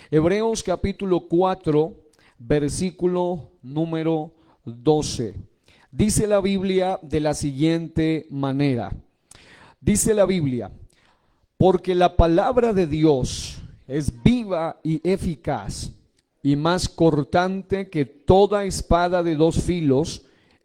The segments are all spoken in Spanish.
Hebreos capítulo 4, versículo número 12. Dice la Biblia de la siguiente manera. Dice la Biblia: porque la palabra de Dios es viva y eficaz, y más cortante que toda espada de dos filos,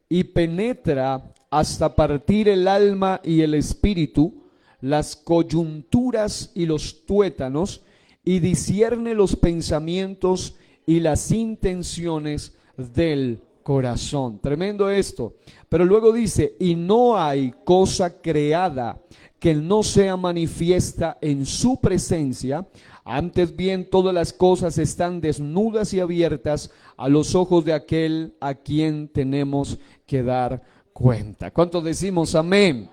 y penetra hasta partir el alma y el espíritu, las coyunturas y los tuétanos, y discierne los pensamientos y las intenciones del corazón. Tremendo esto. Pero luego dice: y no hay cosa creada que no sea manifiesta en su presencia. Antes bien, todas las cosas están desnudas y abiertas a los ojos de aquel a quien tenemos que dar cuenta. ¿Cuántos decimos amén?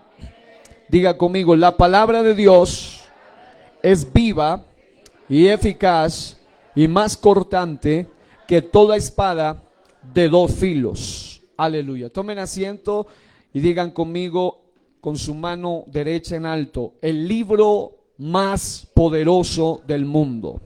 Diga conmigo: la palabra de Dios es viva y eficaz y más cortante que toda espada de dos filos. Aleluya. Tomen asiento y digan conmigo con su mano derecha en alto: el libro más poderoso del mundo.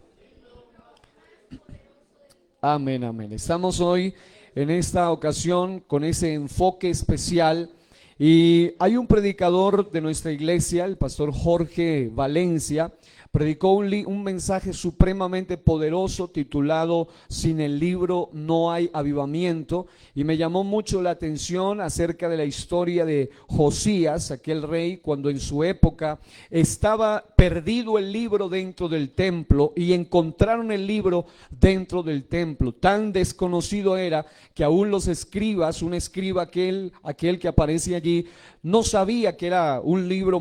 Amén, amén. Estamos hoy en esta ocasión con ese enfoque especial, y hay un predicador de nuestra iglesia, el pastor Jorge Valencia. Predicó un mensaje supremamente poderoso titulado "Sin el libro no hay avivamiento", y me llamó mucho la atención acerca de la historia de Josías, aquel rey, cuando en su época estaba perdido el libro dentro del templo y encontraron el libro dentro del templo. Tan desconocido era que aún los escribas, un escriba aquel que aparece allí, no sabía que era un libro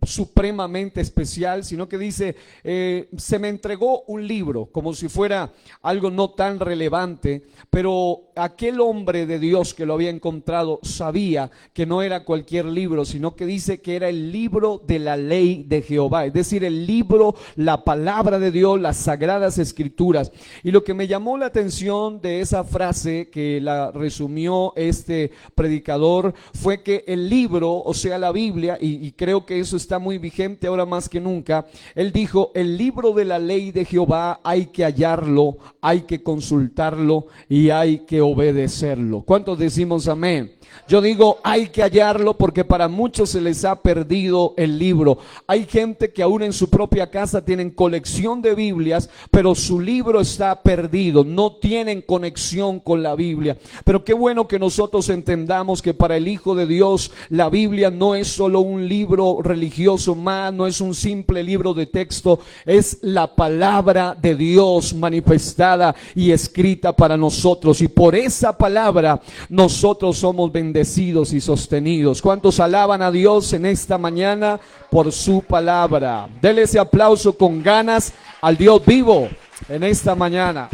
supremamente especial, sino que dice, se me entregó un libro como si fuera algo no tan relevante, pero aquel hombre de Dios que lo había encontrado sabía que no era cualquier libro, sino que dice que era el libro de la ley de Jehová, es decir, el libro, la palabra de Dios, las sagradas escrituras. Y lo que me llamó la atención de esa frase que la resumió este predicador fue que el libro, o sea la Biblia, y creo que eso está muy vigente ahora más que nunca, él dijo: el libro de la ley de Jehová hay que hallarlo, hay que consultarlo y hay que obedecerlo. ¿Cuántos decimos amén? Yo digo hay que hallarlo porque para muchos se les ha perdido el libro. Hay gente que aún en su propia casa tienen colección de Biblias, pero su libro está perdido, no tienen conexión con la Biblia. Pero qué bueno que nosotros entendamos que para el Hijo de Dios la Biblia no es solo un libro religioso más, no es un simple libro de texto, es la palabra de Dios manifestada y escrita para nosotros, y por esa palabra nosotros somos bendecidos y sostenidos. ¿Cuántos alaban a Dios en esta mañana por su palabra? Dele ese aplauso con ganas al Dios vivo en esta mañana.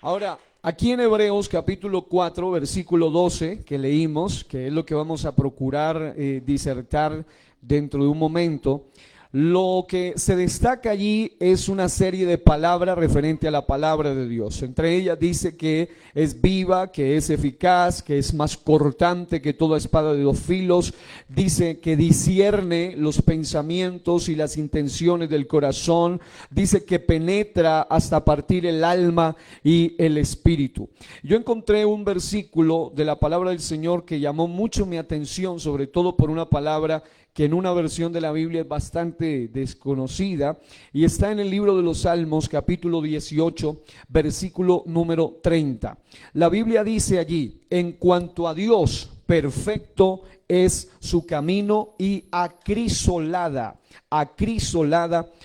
Ahora, aquí en Hebreos capítulo 4, versículo 12, que leímos, que es lo que vamos a procurar disertar dentro de un momento, lo que se destaca allí es una serie de palabras referente a la palabra de Dios. Entre ellas dice que es viva, que es eficaz, que es más cortante que toda espada de dos filos. Dice que discierne los pensamientos y las intenciones del corazón. Dice que penetra hasta partir el alma y el espíritu. Yo encontré un versículo de la palabra del Señor que llamó mucho mi atención, sobre todo por una palabra que en una versión de la Biblia es bastante desconocida, y está en el libro de los Salmos, capítulo 18, versículo número 30. La Biblia dice allí: en cuanto a Dios, perfecto es su camino, y acrisolada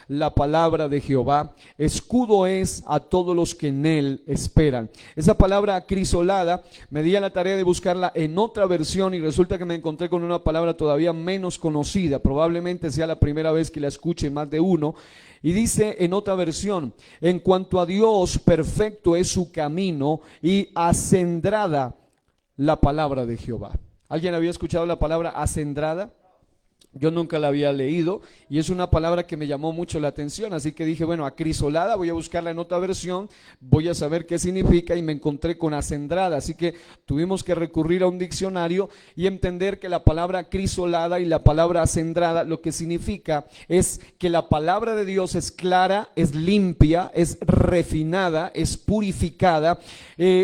la palabra de Jehová, escudo es a todos los que en él esperan. Esa palabra acrisolada me di a la tarea de buscarla en otra versión, y resulta que me encontré con una palabra todavía menos conocida, probablemente sea la primera vez que la escuche más de uno, y dice en otra versión: en cuanto a Dios, perfecto es su camino, y acendrada la palabra de Jehová. ¿Alguien había escuchado la palabra acendrada? Yo nunca la había leído y es una palabra que me llamó mucho la atención, así que dije, bueno, acrisolada, voy a buscarla en otra versión, voy a saber qué significa y me encontré con acendrada, así que tuvimos que recurrir a un diccionario y entender que la palabra acrisolada y la palabra acendrada lo que significa es que la palabra de Dios es clara, es limpia, es refinada, es purificada.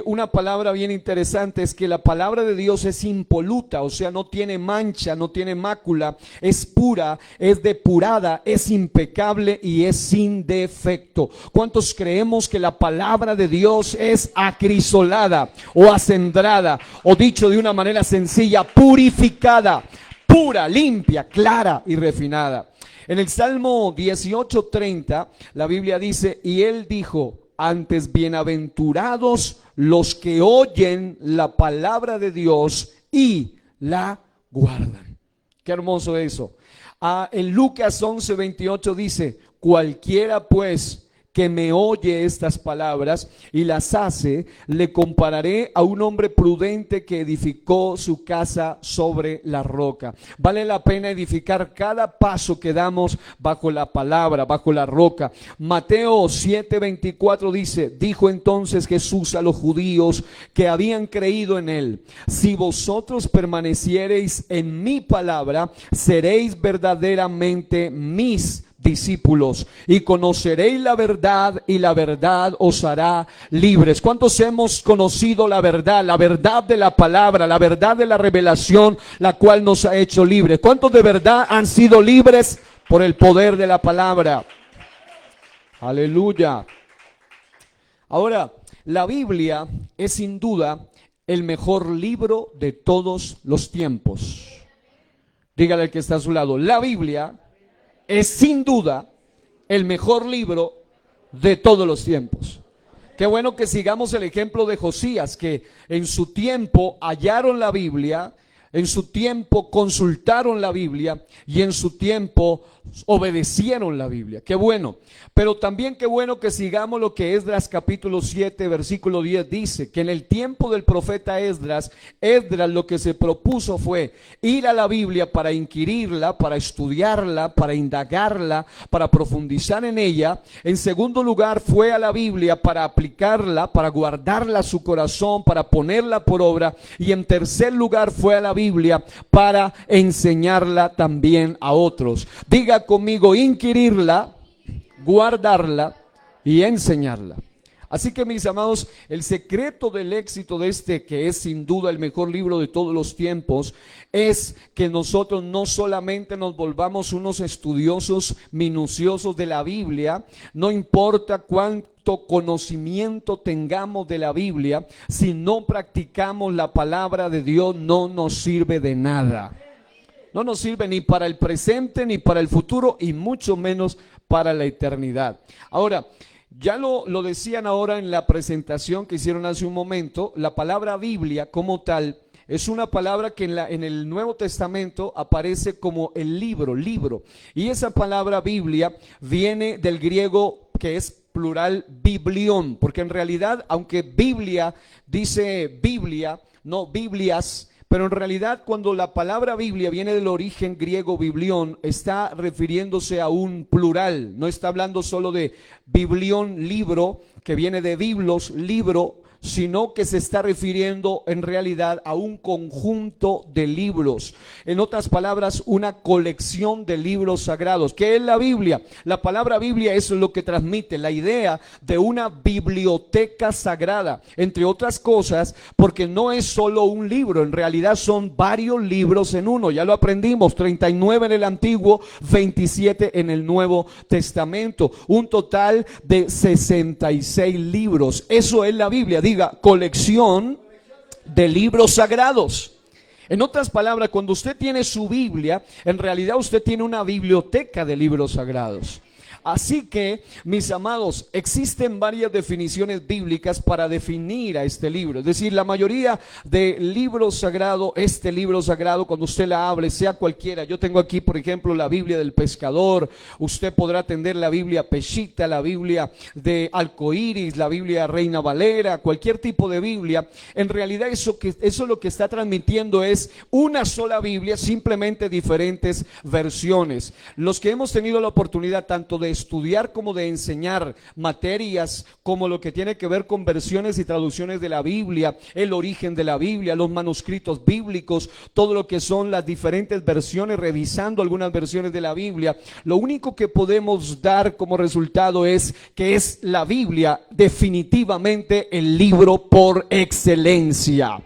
Una palabra bien interesante es que la palabra de Dios es impoluta, o sea, no tiene mancha, no tiene mácula, es pura, es depurada, es impecable y es sin defecto. ¿Cuántos creemos que la palabra de Dios es acrisolada o acendrada, o dicho de una manera sencilla, purificada, pura, limpia, clara y refinada? En el Salmo 18:30 la Biblia dice, y él dijo, antes bienaventurados los que oyen la palabra de Dios y la guardan. Qué hermoso eso. En Lucas 11:28 dice, cualquiera pues que me oye estas palabras y las hace, le compararé a un hombre prudente que edificó su casa sobre la roca. Vale la pena edificar cada paso que damos bajo la palabra, bajo la roca. Mateo 7:24 dice, dijo entonces Jesús a los judíos que habían creído en él, si vosotros permaneciereis en mi palabra, seréis verdaderamente mis discípulos y conoceréis la verdad y la verdad os hará libres. ¿Cuántos hemos conocido la verdad de la palabra, la verdad de la revelación, la cual nos ha hecho libres? ¿Cuántos de verdad han sido libres por el poder de la palabra? Aleluya. Ahora, la Biblia es sin duda el mejor libro de todos los tiempos. Dígale al que está a su lado, la Biblia es sin duda el mejor libro de todos los tiempos. Qué bueno que sigamos el ejemplo de Josías, que en su tiempo hallaron la Biblia, en su tiempo consultaron la Biblia y en su tiempo obedecieron la Biblia. Qué bueno. Pero también qué bueno que sigamos lo que Esdras capítulo 7 versículo 10 dice, que en el tiempo del profeta Esdras lo que se propuso fue ir a la Biblia para inquirirla, para estudiarla, para indagarla, para profundizar en ella. En segundo lugar fue a la Biblia para aplicarla, para guardarla a su corazón, para ponerla por obra. Y en tercer lugar fue a la Biblia para enseñarla también a otros. Diga conmigo, inquirirla, guardarla y enseñarla. Así que, mis amados, el secreto del éxito de este, que es sin duda el mejor libro de todos los tiempos, es que nosotros no solamente nos volvamos unos estudiosos minuciosos de la Biblia, no importa cuánto conocimiento tengamos de la Biblia, si no practicamos la palabra de Dios, no nos sirve de nada. No nos sirve ni para el presente ni para el futuro y mucho menos para la eternidad. Ahora, ya lo decían ahora en la presentación que hicieron hace un momento, la palabra Biblia como tal es una palabra que en el Nuevo Testamento aparece como el libro. Y esa palabra Biblia viene del griego que es plural biblión, porque en realidad, aunque Biblia dice Biblia, no Biblias, pero en realidad cuando la palabra Biblia viene del origen griego biblión, está refiriéndose a un plural, no está hablando solo de biblión, libro, que viene de biblos, libro, sino que se está refiriendo en realidad a un conjunto de libros. En otras palabras, una colección de libros sagrados. ¿Qué es la Biblia? La palabra Biblia es lo que transmite la idea de una biblioteca sagrada, entre otras cosas, porque no es solo un libro, en realidad son varios libros en uno. Ya lo aprendimos, 39 en el Antiguo, 27 en el Nuevo Testamento, un total de 66 libros. Eso es la Biblia. Diga, colección de libros sagrados. En otras palabras, cuando usted tiene su Biblia, en realidad usted tiene una biblioteca de libros sagrados. Así que, mis amados, existen varias definiciones bíblicas para definir a este libro. Es decir, la mayoría de libros sagrados, este libro sagrado, cuando usted la hable, sea cualquiera. Yo tengo aquí, por ejemplo, la Biblia del Pescador. Usted podrá atender la Biblia Peshita, la Biblia de Arcoíris, la Biblia Reina Valera, cualquier tipo de Biblia. En realidad eso lo que está transmitiendo es una sola Biblia, simplemente diferentes versiones. Los que hemos tenido la oportunidad tanto de estudiar como de enseñar materias como lo que tiene que ver con versiones y traducciones de la Biblia, el origen de la Biblia, los manuscritos bíblicos, todo lo que son las diferentes versiones, revisando algunas versiones de la Biblia, lo único que podemos dar como resultado es que es la Biblia definitivamente el libro por excelencia.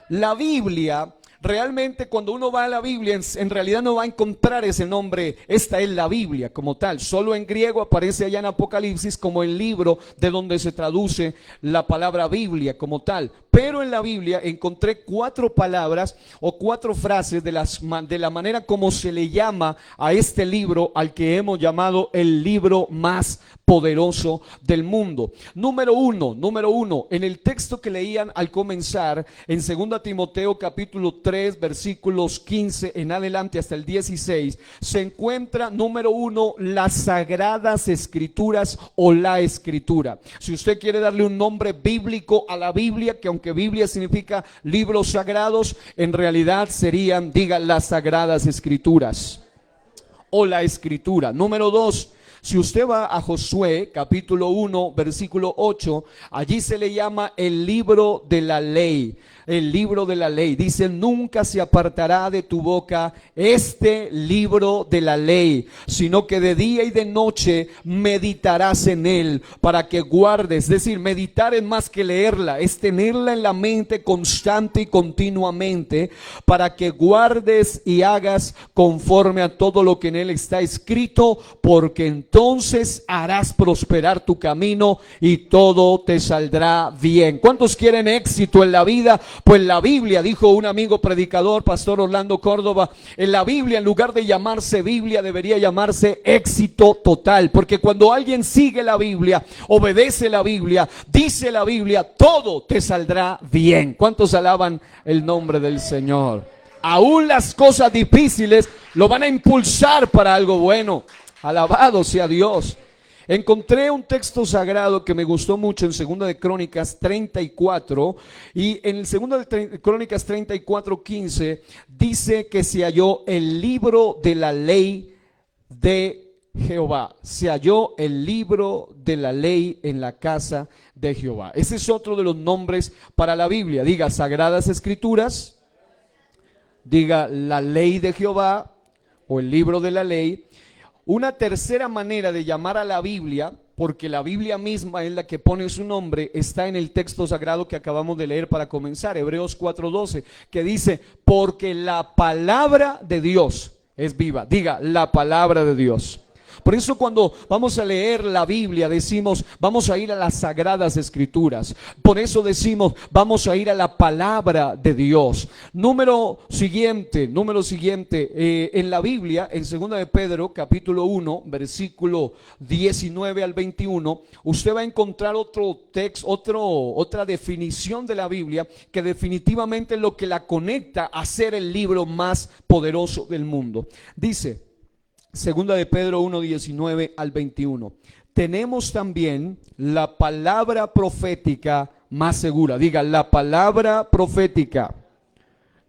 La Biblia, realmente cuando uno va a la Biblia, en realidad no va a encontrar ese nombre, esta es la Biblia como tal. Solo en griego aparece allá en Apocalipsis como el libro de donde se traduce la palabra Biblia como tal. Pero en la Biblia encontré 4 palabras o 4 frases de la manera como se le llama a este libro al que hemos llamado el libro más poderoso del mundo. Número uno, en el texto que leían al comenzar, en 2 Timoteo capítulo 3, versículos 15 en adelante hasta el 16, se encuentra, número 1, las Sagradas Escrituras o la Escritura. Si usted quiere darle un nombre bíblico a la Biblia, que aunque Biblia significa libros sagrados, en realidad serían, diga, las Sagradas Escrituras o la Escritura. Número 2, si usted va a Josué capítulo 1 versículo 8, allí se le llama el libro de la ley. El libro de la ley, dice: nunca se apartará de tu boca este libro de la ley, sino que de día y de noche meditarás en él, para que guardes. Es decir, meditar es más que leerla, es tenerla en la mente constante y continuamente, para que guardes y hagas conforme a todo lo que en él está escrito, porque entonces harás prosperar tu camino y todo te saldrá bien. ¿Cuántos quieren éxito en la vida? Pues la Biblia, dijo un amigo predicador, Pastor Orlando Córdoba, en la Biblia, en lugar de llamarse Biblia, debería llamarse éxito total, porque cuando alguien sigue la Biblia, obedece la Biblia, dice la Biblia, todo te saldrá bien. ¿Cuántos alaban el nombre del Señor? Aún las cosas difíciles lo van a impulsar para algo bueno. Alabado sea Dios. Encontré un texto sagrado que me gustó mucho en 2 de Crónicas 34, y en el 2 de Crónicas 34:15 dice que se halló el libro de la ley de Jehová. Se halló el libro de la ley en la casa de Jehová. Ese es otro de los nombres para la Biblia. Diga Sagradas Escrituras, diga la ley de Jehová o el libro de la ley. Una tercera manera de llamar a la Biblia, porque la Biblia misma es la que pone su nombre, está en el texto sagrado que acabamos de leer para comenzar, Hebreos 4:12, que dice: porque la palabra de Dios es viva. Diga, la palabra de Dios. Por eso cuando vamos a leer la Biblia decimos, vamos a ir a las Sagradas Escrituras. Por eso decimos, vamos a ir a la palabra de Dios. Número siguiente, en la Biblia, en 2 de Pedro, capítulo 1, versículo 19 al 21, usted va a encontrar otro texto, otra definición de la Biblia que definitivamente es lo que la conecta a ser el libro más poderoso del mundo. Dice, Segunda de Pedro 1, 19 al 21. Tenemos también la palabra profética más segura. Diga, la palabra profética.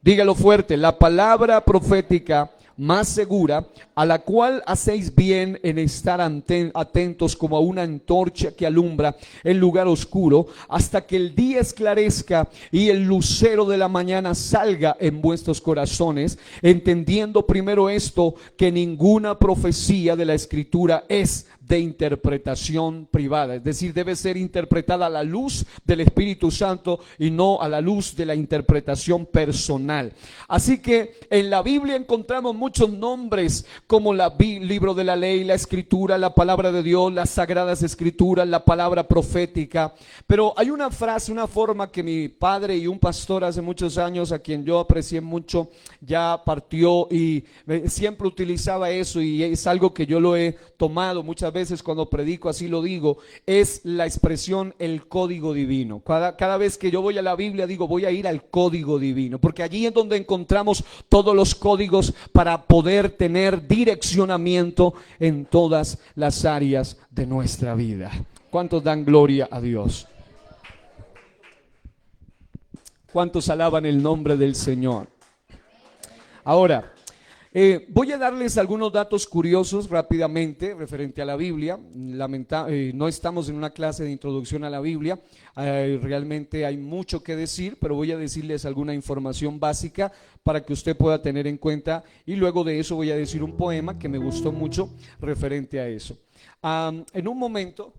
Dígalo fuerte, la palabra profética más segura, a la cual hacéis bien en estar atentos como a una antorcha que alumbra el lugar oscuro, hasta que el día esclarezca y el lucero de la mañana salga en vuestros corazones, entendiendo primero esto, que ninguna profecía de la Escritura es de interpretación privada, es decir, debe ser interpretada a la luz del Espíritu Santo y no a la luz de la interpretación personal. Así que en la Biblia encontramos muchos nombres como libro de la ley, la Escritura, la palabra de Dios, las Sagradas Escrituras, la palabra profética. Pero hay una frase, una forma que mi padre y un pastor hace muchos años, a quien yo aprecié mucho, ya partió, y siempre utilizaba eso, y es algo que yo lo he tomado muchas veces veces cuando predico así lo digo, es la expresión el código divino. Cada vez que yo voy a la Biblia digo voy a ir al código divino, porque allí es donde encontramos todos los códigos para poder tener direccionamiento en todas las áreas de nuestra vida. ¿Cuántos dan gloria a Dios? ¿Cuántos alaban el nombre del Señor? Ahora, voy a darles algunos datos curiosos rápidamente referente a la Biblia. No estamos en una clase de introducción a la Biblia, realmente hay mucho que decir, pero voy a decirles alguna información básica para que usted pueda tener en cuenta, y luego de eso voy a decir un poema que me gustó mucho referente a eso. En un momento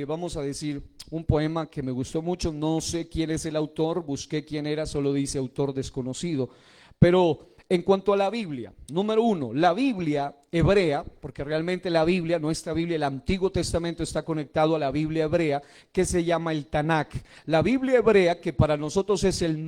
vamos a decir un poema que me gustó mucho, no sé quién es el autor, busqué quién era, solo dice autor desconocido, pero en cuanto a la Biblia, número uno, la Biblia hebrea, porque realmente la Biblia, nuestra Biblia, el Antiguo Testamento está conectado a la Biblia hebrea, que se llama el Tanakh. La Biblia hebrea, que para nosotros es el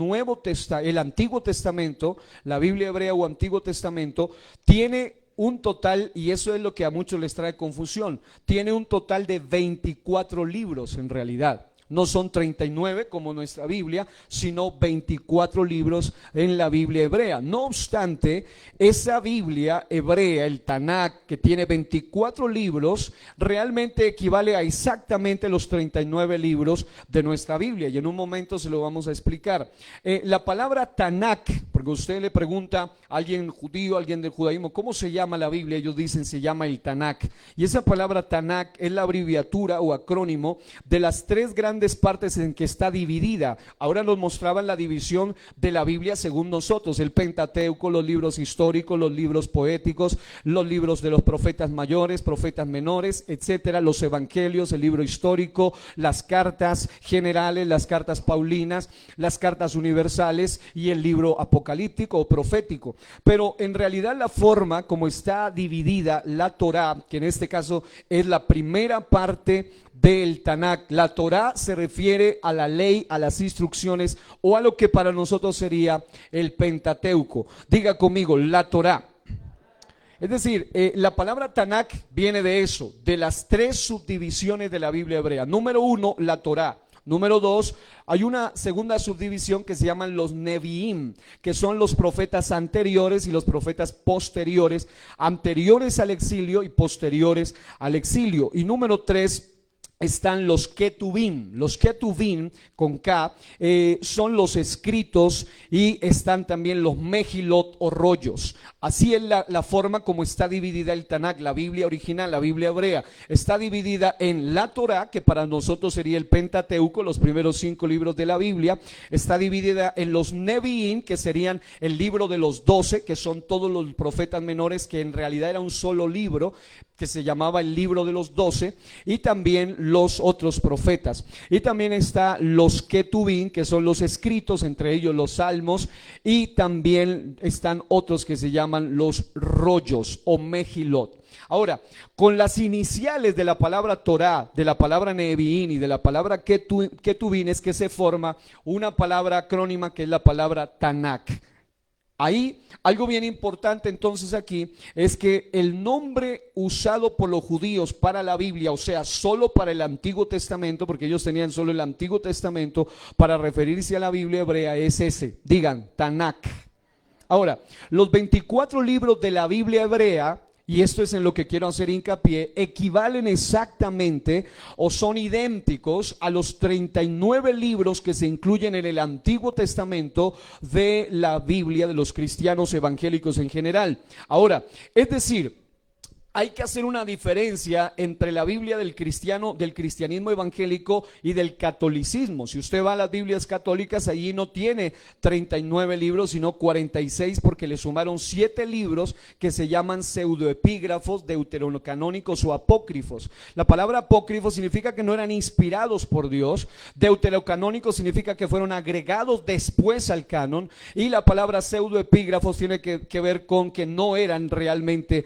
Antiguo Testamento, la Biblia hebrea o Antiguo Testamento, tiene un total, y eso es lo que a muchos les trae confusión, tiene un total de 24 libros en realidad. No son 39 como nuestra Biblia, sino 24 libros en la Biblia hebrea. No obstante, esa Biblia hebrea, el Tanakh, que tiene 24 libros, realmente equivale a exactamente los 39 libros de nuestra Biblia. Y en un momento se lo vamos a explicar. La palabra Tanakh, porque usted le pregunta a alguien judío, a alguien del judaísmo, ¿cómo se llama la Biblia? Ellos dicen, se llama el Tanakh. Y esa palabra Tanakh es la abreviatura o acrónimo de las tres grandes partes en que está dividida. Ahora nos mostraban la división de la Biblia según nosotros: el Pentateuco, los libros históricos, los libros poéticos, los libros de los profetas mayores, profetas menores, etcétera, los evangelios, el libro histórico, las cartas generales, las cartas paulinas, las cartas universales y el libro apocalíptico o profético. Pero en realidad la forma como está dividida la Torá, que en este caso es la primera parte del Tanakh, la Torá se refiere a la ley, a las instrucciones o a lo que para nosotros sería el Pentateuco. Diga conmigo, la Torá. Es decir, la palabra Tanakh viene de eso, de las tres subdivisiones de la Biblia hebrea. Número uno, la Torá. Número dos, hay una segunda subdivisión que se llaman los Neviim, que son los profetas anteriores y los profetas posteriores, anteriores al exilio y posteriores al exilio. Y número tres, están los Ketuvim. Los Ketuvim con K son los escritos, y están también los Mejilot o rollos. Así es la forma como está dividida el Tanakh, la Biblia original, la Biblia hebrea. Está dividida en la Torá, que para nosotros sería el Pentateuco, los primeros 5 libros de la Biblia. Está dividida en los Neviim, que serían el libro de los 12, que son todos los profetas menores, que en realidad era un solo libro, que se llamaba el libro de los 12, y también los otros profetas. Y también está los Ketuvim, que son los escritos, entre ellos los salmos, y también están otros que se llaman los rollos o Mejilot. Ahora, con las iniciales de la palabra Torá, de la palabra Neviim y de la palabra Ketuvim es que se forma una palabra acrónima que es la palabra Tanakh. Ahí, algo bien importante entonces aquí es que el nombre usado por los judíos para la Biblia, o sea, solo para el Antiguo Testamento, porque ellos tenían solo el Antiguo Testamento para referirse a la Biblia hebrea, es ese, digan, Tanakh. Ahora, los 24 libros de la Biblia hebrea, y esto es en lo que quiero hacer hincapié, equivalen exactamente o son idénticos a los 39 libros que se incluyen en el Antiguo Testamento de la Biblia de los cristianos evangélicos en general. Ahora, es decir, hay que hacer una diferencia entre la Biblia del cristianismo evangélico y del catolicismo. Si usted va a las Biblias católicas, allí no tiene 39 libros, sino 46, porque le sumaron 7 libros que se llaman pseudoepígrafos, deuterocanónicos o apócrifos. La palabra apócrifo significa que no eran inspirados por Dios, deuterocanónicos significa que fueron agregados después al canon, y la palabra pseudoepígrafos tiene que ver con que no eran realmente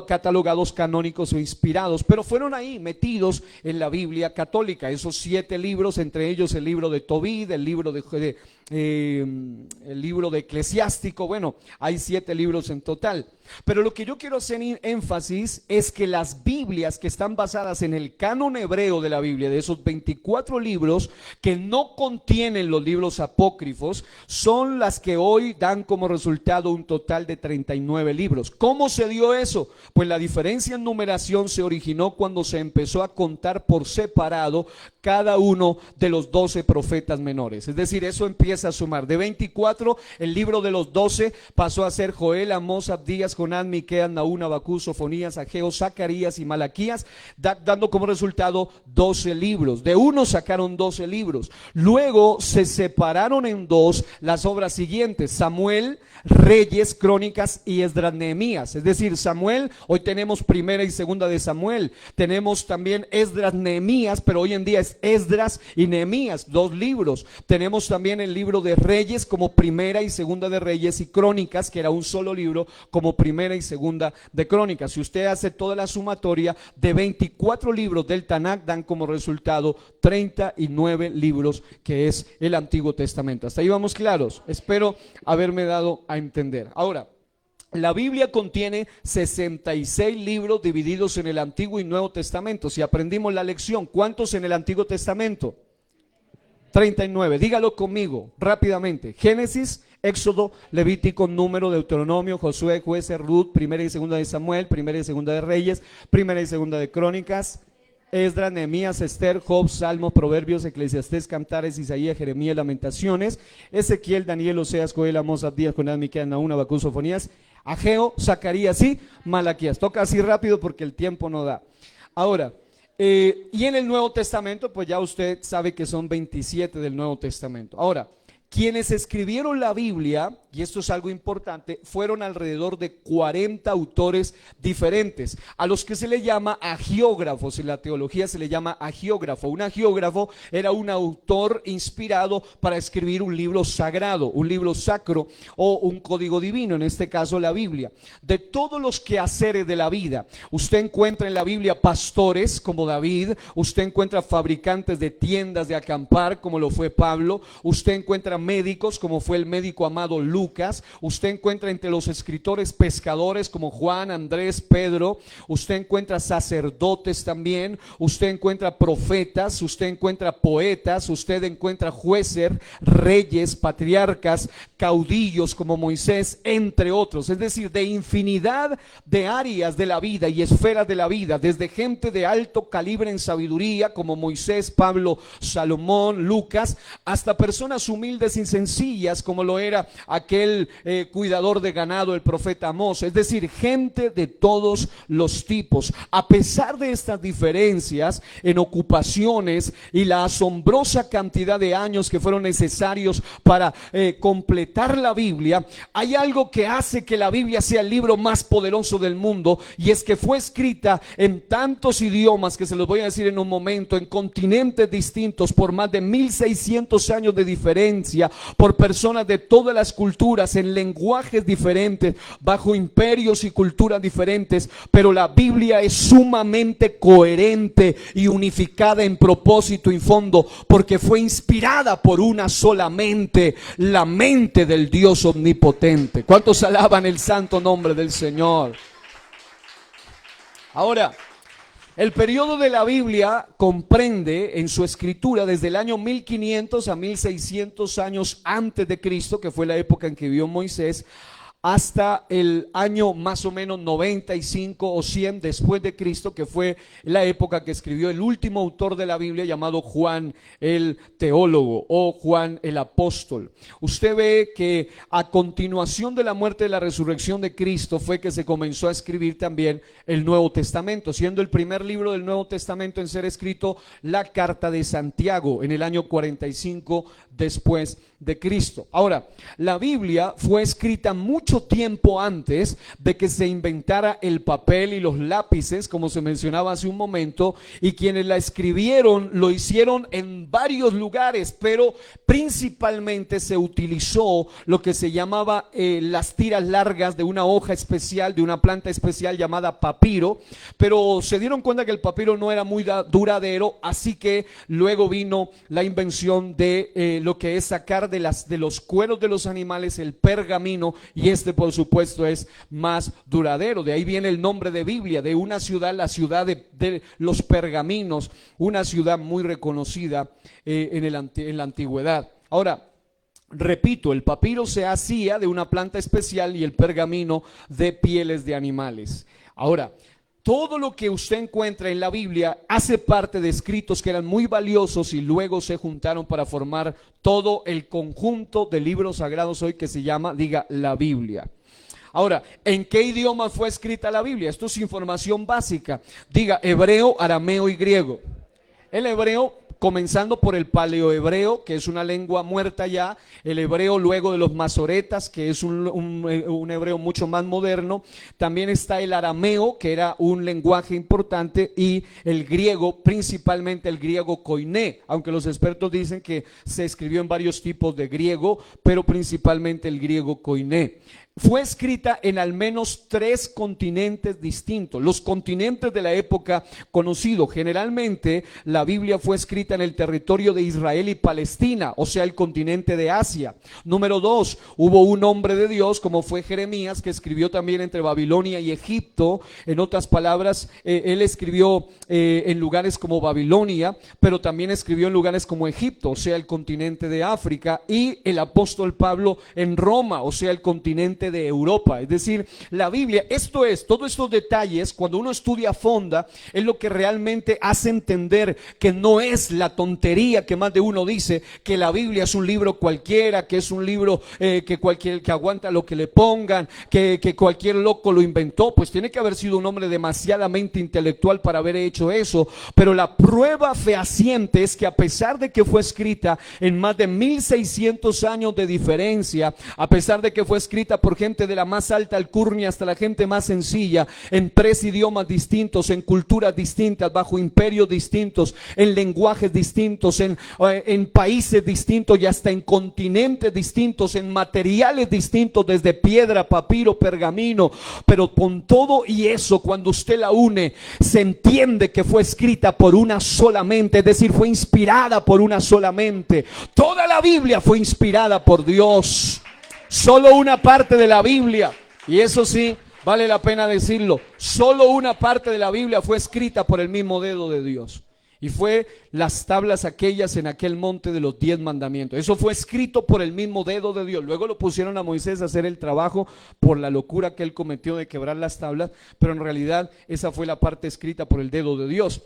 catalogados canónicos o inspirados, pero fueron ahí metidos en la Biblia católica, esos 7 libros, entre ellos el libro de Tobit, el libro de el libro de Eclesiástico. Bueno, hay 7 libros en total. Pero lo que yo quiero hacer énfasis es que las Biblias que están basadas en el canon hebreo de la Biblia, de esos 24 libros que no contienen los libros apócrifos, son las que hoy dan como resultado un total de 39 libros. ¿Cómo se dio eso? Pues la diferencia en numeración se originó cuando se empezó a contar por separado cada uno de los 12 profetas menores. Es decir, eso empieza a sumar. De 24, el libro de los 12 pasó a ser Joel, Amós, Abdías, Jonás, Miqueas, Nahum, Habacuc, Sofonías, Ageo, Zacarías y Malaquías, dando como resultado 12 libros. De uno sacaron 12 libros. Luego se separaron en dos las obras siguientes: Samuel, Reyes, Crónicas y Esdras, Nehemías. Es decir, Samuel, hoy tenemos primera y segunda de Samuel. Tenemos también Esdras, Nehemías, pero hoy en día es Esdras y Nehemías, 2 libros. Tenemos también el libro de Reyes como primera y segunda de Reyes, y Crónicas, que era un solo libro, como primera y segunda de Crónicas. Si usted hace toda la sumatoria de 24 libros del Tanakh, dan como resultado 39 libros, que es el Antiguo Testamento. Hasta ahí vamos claros. Espero haberme dado a entender. Ahora, la Biblia contiene 66 libros divididos en el Antiguo y Nuevo Testamento. Si aprendimos la lección, ¿cuántos en el Antiguo Testamento? 39. Dígalo conmigo rápidamente: Génesis, Éxodo, Levítico, Número, Deuteronomio, Josué, Jueces, Ruth, primera y segunda de Samuel, primera y segunda de Reyes, primera y segunda de Crónicas, Esdras, Nehemías, Esther, Job, Salmos, Proverbios, Eclesiastés, Cantares, Isaías, Jeremías, Lamentaciones, Ezequiel, Daniel, Oseas, Joel, Amós, Abdías, Jonás, Miqueas, Nahum, Habacuc, Sofonías, Ageo, Zacarías y Malaquías. Toca así rápido porque el tiempo no da. Ahora, y en el Nuevo Testamento, pues ya usted sabe que son 27 del Nuevo Testamento. Ahora, quienes escribieron la Biblia, y esto es algo importante, fueron alrededor de 40 autores diferentes, a los que se le llama agiógrafos. En la teología se le llama agiógrafo. Un agiógrafo era un autor inspirado para escribir un libro sagrado, un libro sacro o un código divino, en este caso la Biblia. De todos los quehaceres de la vida, usted encuentra en la Biblia pastores como David, usted encuentra fabricantes de tiendas de acampar como lo fue Pablo, usted encuentra médicos como fue el médico amado Lucas, usted encuentra entre los escritores pescadores como Juan, Andrés, Pedro, usted encuentra sacerdotes también, usted encuentra profetas, usted encuentra poetas, usted encuentra jueces, reyes, patriarcas, caudillos como Moisés, entre otros. Es decir, de infinidad de áreas de la vida y esferas de la vida, desde gente de alto calibre en sabiduría como Moisés, Pablo, Salomón, Lucas, hasta personas humildes y sencillas como lo era aquel cuidador de ganado, el profeta Amós. Es decir, gente de todos los tipos. A pesar de estas diferencias en ocupaciones y la asombrosa cantidad de años que fueron necesarios para completar la Biblia, hay algo que hace que la Biblia sea el libro más poderoso del mundo, y es que fue escrita en tantos idiomas, que se los voy a decir en un momento, en continentes distintos, por más de 1600 años de diferencia, por personas de todas las culturas, en lenguajes diferentes, bajo imperios y culturas diferentes, pero la Biblia es sumamente coherente y unificada en propósito y fondo, porque fue inspirada por una sola mente, la mente del Dios omnipotente. ¿Cuántos alaban el santo nombre del Señor? Ahora, el periodo de la Biblia comprende en su escritura desde el año 1500 a 1600 años antes de Cristo, que fue la época en que vivió Moisés, hasta el año más o menos 95 o 100 después de Cristo, que fue la época que escribió el último autor de la Biblia, llamado Juan el teólogo o Juan el apóstol. Usted ve que a continuación de la muerte y la resurrección de Cristo fue que se comenzó a escribir también el Nuevo Testamento, siendo el primer libro del Nuevo Testamento en ser escrito la Carta de Santiago en el año 45 después de Cristo. Ahora, la Biblia fue escrita mucho mucho tiempo antes de que se inventara el papel y los lápices, como se mencionaba hace un momento, y quienes la escribieron lo hicieron en varios lugares, pero principalmente se utilizó lo que se llamaba las tiras largas de una hoja especial, de una planta especial llamada papiro, pero se dieron cuenta que el papiro no era muy duradero, así que luego vino la invención de lo que es sacar de los cueros de los animales el pergamino, y este por supuesto es más duradero. De ahí viene el nombre de Biblia, de una ciudad, la ciudad de los pergaminos, una ciudad muy reconocida en la antigüedad. Ahora, repito, el papiro se hacía de una planta especial y el pergamino de pieles de animales. Ahora, todo lo que usted encuentra en la Biblia hace parte de escritos que eran muy valiosos y luego se juntaron para formar todo el conjunto de libros sagrados hoy que se llama, diga, la Biblia. Ahora, ¿en qué idioma fue escrita la Biblia? Esto es información básica. Diga, hebreo, arameo y griego. El hebreo, comenzando por el paleohebreo, que es una lengua muerta ya, el hebreo luego de los masoretas, que es un hebreo mucho más moderno, también está el arameo, que era un lenguaje importante, y el griego, principalmente el griego koiné, aunque los expertos dicen que se escribió en varios tipos de griego, pero principalmente el griego koiné. Fue escrita en al menos 3 continentes distintos, los continentes de la época conocido. Generalmente la Biblia fue escrita en el territorio de Israel y Palestina, o sea, el continente de Asia. Número 2, hubo un hombre de Dios como fue Jeremías, que escribió también entre Babilonia y Egipto. En otras palabras, él escribió en lugares como Babilonia, pero también escribió en lugares como Egipto, o sea, el continente de África, y el apóstol Pablo en Roma, o sea, el continente de Europa. Es decir, la Biblia, todos estos detalles, cuando uno estudia a fondo, es lo que realmente hace entender que no es la tontería que más de uno dice, que la Biblia es un libro cualquiera, que es un libro que aguanta lo que le pongan, que cualquier loco lo inventó. Pues tiene que haber sido un hombre demasiadamente intelectual para haber hecho eso, pero la prueba fehaciente es que a pesar de que fue escrita en más de 1600 años de diferencia, a pesar de que fue escrita por gente de la más alta alcurnia hasta la gente más sencilla, en 3 idiomas distintos, en culturas distintas, bajo imperios distintos, en lenguajes distintos, en países distintos y hasta en continentes distintos, en materiales distintos, desde piedra, papiro, pergamino, pero con todo y eso, cuando usted la une, se entiende que fue escrita por una sola mente, es decir, fue inspirada por una sola mente. Toda la Biblia fue inspirada por Dios. Solo una parte de la Biblia, y eso sí, vale la pena decirlo, solo una parte de la Biblia fue escrita por el mismo dedo de Dios. Y fue las tablas aquellas en aquel monte de los 10 mandamientos. Eso fue escrito por el mismo dedo de Dios. Luego lo pusieron a Moisés a hacer el trabajo por la locura que él cometió de quebrar las tablas, pero en realidad esa fue la parte escrita por el dedo de Dios.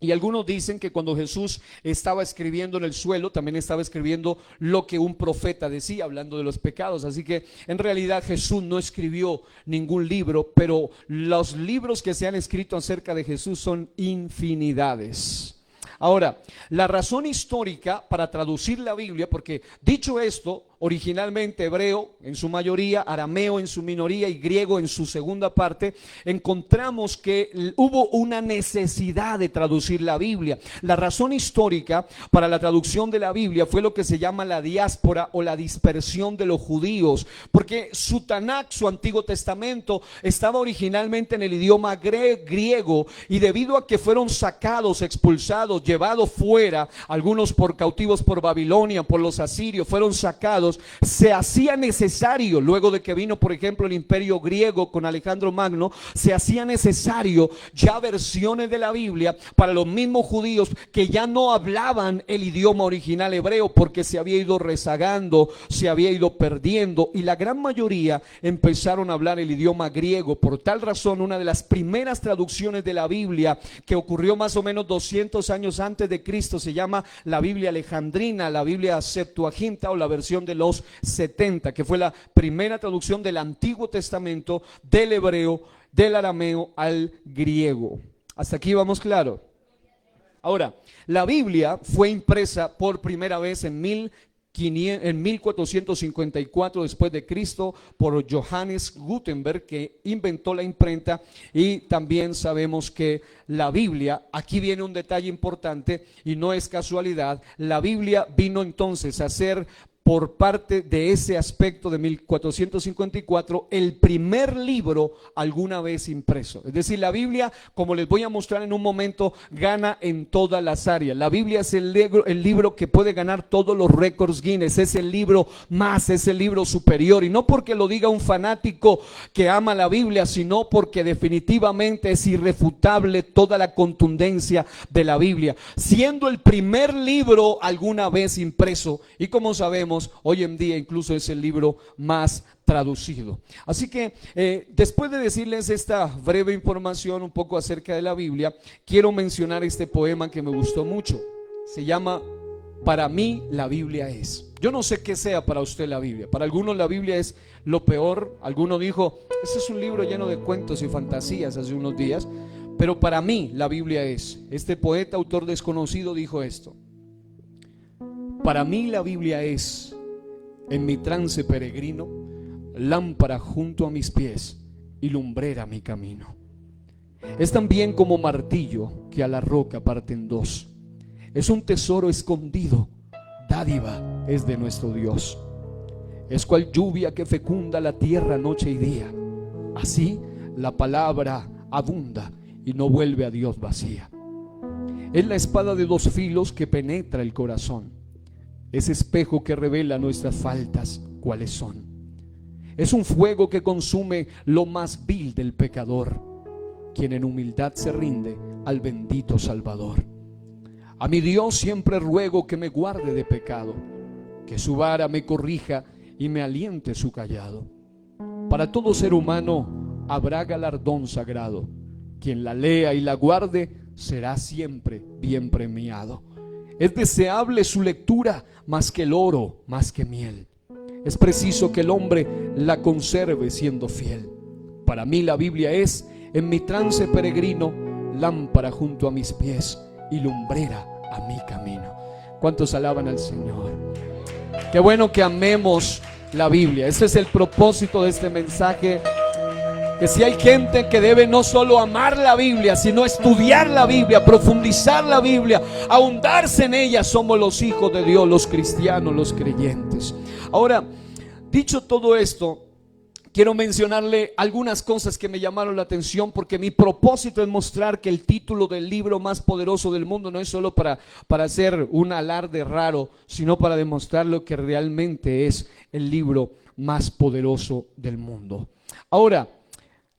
Y algunos dicen que cuando Jesús estaba escribiendo en el suelo, también estaba escribiendo lo que un profeta decía, hablando de los pecados. Así que en realidad Jesús no escribió ningún libro, pero los libros que se han escrito acerca de Jesús son infinidades. Ahora, la razón histórica para traducir la Biblia, porque dicho esto, originalmente hebreo en su mayoría, arameo en su minoría y griego en su segunda parte, encontramos que hubo una necesidad de traducir la Biblia. La razón histórica para la traducción de la Biblia fue lo que se llama la diáspora o la dispersión de los judíos, porque su Tanakh, su Antiguo Testamento, estaba originalmente en el idioma griego, y debido a que fueron sacados, expulsados, llevados fuera, algunos por cautivos por Babilonia, por los asirios, fueron sacados, se hacía necesario, luego de que vino por ejemplo el imperio griego con Alejandro Magno, se hacía necesario ya versiones de la Biblia para los mismos judíos que ya no hablaban el idioma original hebreo, porque se había ido rezagando, se había ido perdiendo, y la gran mayoría empezaron a hablar el idioma griego. Por tal razón, una de las primeras traducciones de la Biblia, que ocurrió más o menos 200 años antes de Cristo, se llama la Biblia alejandrina, la Biblia Septuaginta o la versión de los 70, que fue la primera traducción del Antiguo Testamento del hebreo, del arameo al griego. Hasta aquí vamos claro. Ahora, la Biblia fue impresa por primera vez en en 1454 después de Cristo por Johannes Gutenberg, que inventó la imprenta. Y también sabemos que la Biblia, aquí viene un detalle importante y no es casualidad, la Biblia vino entonces a ser, por parte de ese aspecto de 1454, el primer libro alguna vez impreso. Es decir, la Biblia, como les voy a mostrar en un momento, gana en todas las áreas. La Biblia es el libro que puede ganar todos los récords Guinness, es el libro más, es el libro superior. Y no porque lo diga un fanático que ama la Biblia, sino porque definitivamente es irrefutable toda la contundencia de la Biblia, siendo el primer libro alguna vez impreso. Y como sabemos, hoy en día incluso es el libro más traducido. Así que después de decirles esta breve información un poco acerca de la Biblia, quiero mencionar este poema que me gustó mucho. Se llama Para mí la Biblia es. Yo no sé qué sea para usted la Biblia. Para algunos la Biblia es lo peor. Alguno dijo, ese es un libro lleno de cuentos y fantasías hace unos días. Pero para mí la Biblia es. Este poeta, autor desconocido, dijo esto: para mí la Biblia es, en mi trance peregrino, lámpara junto a mis pies y lumbrera mi camino. Es también como martillo que a la roca parte en dos. Es un tesoro escondido, dádiva es de nuestro Dios. Es cual lluvia que fecunda la tierra noche y día. Así la palabra abunda y no vuelve a Dios vacía. Es la espada de dos filos que penetra el corazón. Es espejo que revela nuestras faltas, cuáles son. Es un fuego que consume lo más vil del pecador, quien en humildad se rinde al bendito Salvador. A mi Dios siempre ruego que me guarde de pecado, que su vara me corrija y me aliente su callado. Para todo ser humano habrá galardón sagrado. Quien la lea y la guarde será siempre bien premiado. Es deseable su lectura más que el oro, más que miel. Es preciso que el hombre la conserve siendo fiel. Para mí la Biblia es, en mi trance peregrino, lámpara junto a mis pies y lumbrera a mi camino. ¿Cuántos alaban al Señor? Qué bueno que amemos la Biblia. Ese es el propósito de este mensaje. Que si hay gente que debe no solo amar la Biblia, sino estudiar la Biblia, profundizar la Biblia, ahondarse en ella, somos los hijos de Dios, los cristianos, los creyentes. Ahora, dicho todo esto, quiero mencionarle algunas cosas que me llamaron la atención, porque mi propósito es mostrar que el título del libro más poderoso del mundo no es solo para hacer un alarde raro, sino para demostrar lo que realmente es el libro más poderoso del mundo. Ahora,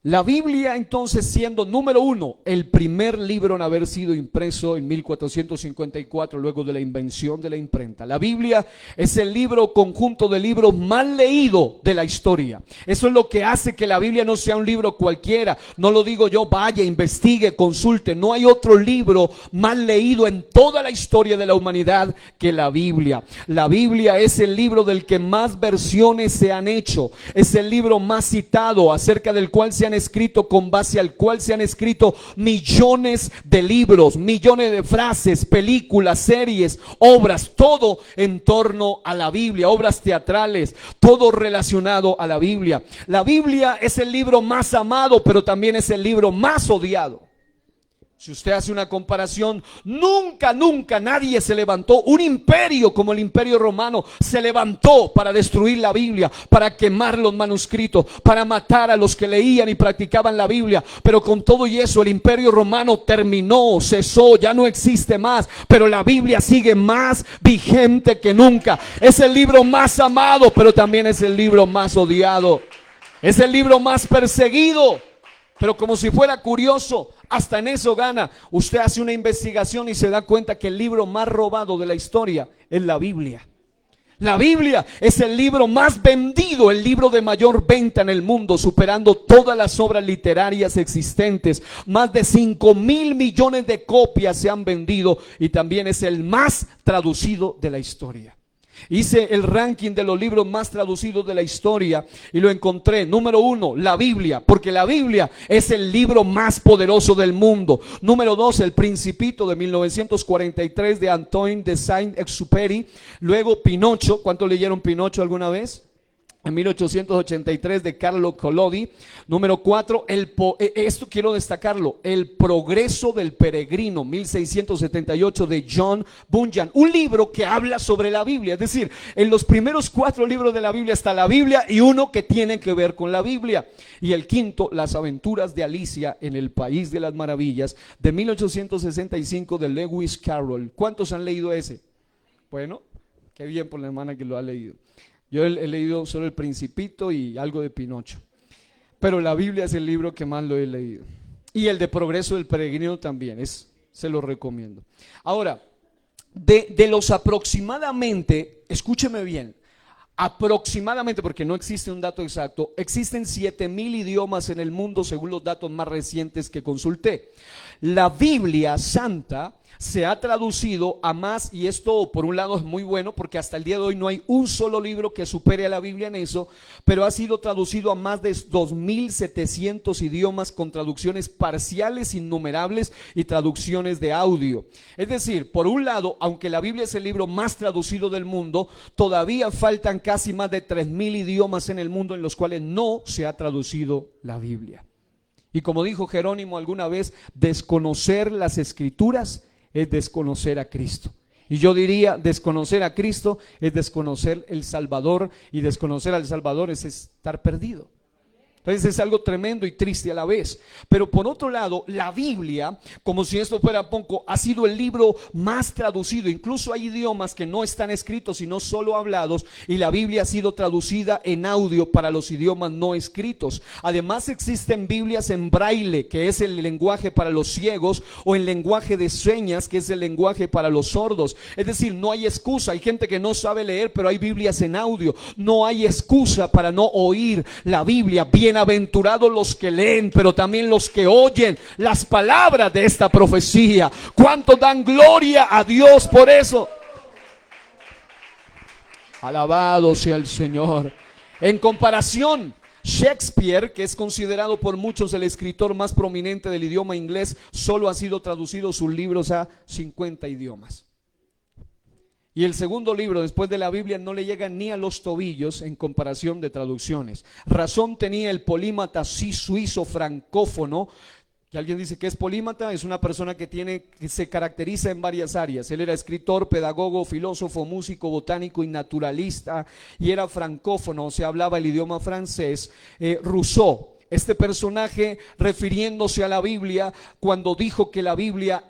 la Biblia entonces, siendo número uno, el primer libro en haber sido impreso en 1454, luego de la invención de la imprenta. La Biblia es el libro, conjunto de libros más leído de la historia. Eso es lo que hace que la Biblia no sea un libro cualquiera. No lo digo yo, vaya, investigue, consulte. No hay otro libro más leído en toda la historia de la humanidad que la Biblia. La Biblia es el libro del que más versiones se han hecho. Es el libro más citado, acerca del cual se han escrito, con base al cual se han escrito millones de libros, millones de frases, películas, series, obras, todo en torno a la Biblia, obras teatrales, todo relacionado a la Biblia. La Biblia es el libro más amado, pero también es el libro más odiado. Si usted hace una comparación, nunca nadie se levantó. Un imperio como el Imperio Romano se levantó para destruir la Biblia, para quemar los manuscritos, para matar a los que leían y practicaban la Biblia. Pero con todo y eso, el Imperio Romano terminó, cesó, ya no existe más. Pero la Biblia sigue más vigente que nunca. Es el libro más amado, pero también es el libro más odiado. Es el libro más perseguido. Pero como si fuera curioso, hasta en eso gana. Usted hace una investigación y se da cuenta que el libro más robado de la historia es la Biblia. La Biblia es el libro más vendido, el libro de mayor venta en el mundo, superando todas las obras literarias existentes. Más de 5,000 millones de copias se han vendido, y también es el más traducido de la historia. Hice el ranking de los libros más traducidos de la historia y lo encontré. Número 1, la Biblia, porque la Biblia es el libro más poderoso del mundo. Número 2, El Principito de 1943 de Antoine de Saint-Exupéry. Luego Pinocho. ¿Cuántos leyeron Pinocho alguna vez? En 1883 de Carlo Collodi. Número 4, esto quiero destacarlo, El Progreso del Peregrino, 1678 de John Bunyan. Un libro que habla sobre la Biblia. Es decir, en los primeros 4 libros de la Biblia está la Biblia y uno que tiene que ver con la Biblia. Y el quinto, Las Aventuras de Alicia en el País de las Maravillas, de 1865 de Lewis Carroll. ¿Cuántos han leído ese? Bueno, qué bien por la hermana que lo ha leído. Yo he leído solo El Principito y algo de Pinocho, pero la Biblia es el libro que más lo he leído. Y el de Progreso del Peregrino también, se lo recomiendo. Ahora, de los aproximadamente, escúcheme bien, aproximadamente, porque no existe un dato exacto, existen 7,000 idiomas en el mundo según los datos más recientes que consulté. La Biblia Santa se ha traducido a más, y esto por un lado es muy bueno porque hasta el día de hoy no hay un solo libro que supere a la Biblia en eso, pero ha sido traducido a más de 2,700 idiomas con traducciones parciales innumerables y traducciones de audio. Es decir, por un lado, aunque la Biblia es el libro más traducido del mundo, todavía faltan casi más de 3,000 idiomas en el mundo en los cuales no se ha traducido la Biblia. Y como dijo Jerónimo alguna vez, desconocer las Escrituras es desconocer a Cristo. Y yo diría, desconocer a Cristo es desconocer el Salvador, y desconocer al Salvador es estar perdido. Entonces es algo tremendo y triste a la vez. Pero por otro lado, la Biblia, como si esto fuera poco, ha sido el libro más traducido. Incluso hay idiomas que no están escritos sino solo hablados, y la Biblia ha sido traducida en audio para los idiomas no escritos. Además existen Biblias en braille, que es el lenguaje para los ciegos, o en lenguaje de señas, que es el lenguaje para los sordos. Es decir, no hay excusa. Hay gente que no sabe leer, pero hay Biblias en audio. No hay excusa para no oír la Biblia. Bienaventurados los que leen, pero también los que oyen las palabras de esta profecía. ¿Cuántos dan gloria a Dios por eso? Alabado sea el Señor. En comparación, Shakespeare, que es considerado por muchos el escritor más prominente del idioma inglés, solo ha sido traducido sus libros a 50 idiomas. Y el segundo libro después de la Biblia no le llega ni a los tobillos en comparación de traducciones. Razón tenía el polímata suizo francófono. Que alguien dice que es polímata, es una persona que se caracteriza en varias áreas. Él era escritor, pedagogo, filósofo, músico, botánico y naturalista, y era francófono, o sea, hablaba el idioma francés. Rousseau. Este personaje, refiriéndose a la Biblia, cuando dijo que la Biblia,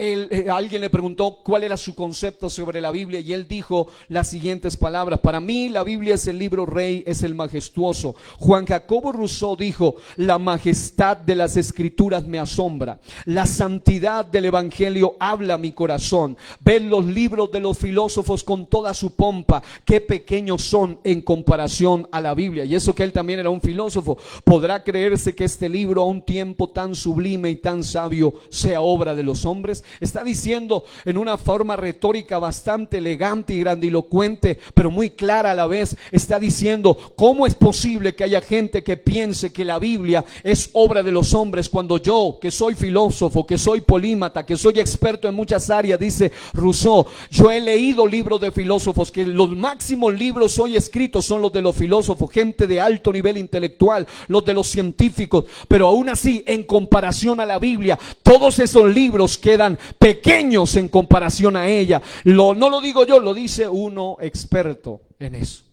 alguien le preguntó cuál era su concepto sobre la Biblia, y él dijo las siguientes palabras: para mí la Biblia es el libro rey, es el majestuoso. Juan Jacobo Rousseau dijo: la majestad de las Escrituras me asombra, la santidad del Evangelio habla a mi corazón. Ved los libros de los filósofos con toda su pompa, qué pequeños son en comparación a la Biblia. Y eso que él también era un filósofo. ¿Podrá creerse que este libro, a un tiempo tan sublime y tan sabio, sea obra de los hombres? Está diciendo en una forma retórica bastante elegante y grandilocuente, pero muy clara a la vez. Está diciendo: ¿cómo es posible que haya gente que piense que la Biblia es obra de los hombres, cuando yo, que soy filósofo, que soy polímata, que soy experto en muchas áreas, dice Rousseau, yo he leído libros de filósofos, que los máximos libros hoy escritos son los de los filósofos, gente de alto nivel intelectual, los de los científicos, pero aún así, en comparación a la Biblia, todos esos libros quedan pequeños en comparación a ella. No lo digo yo, lo dice uno experto en eso.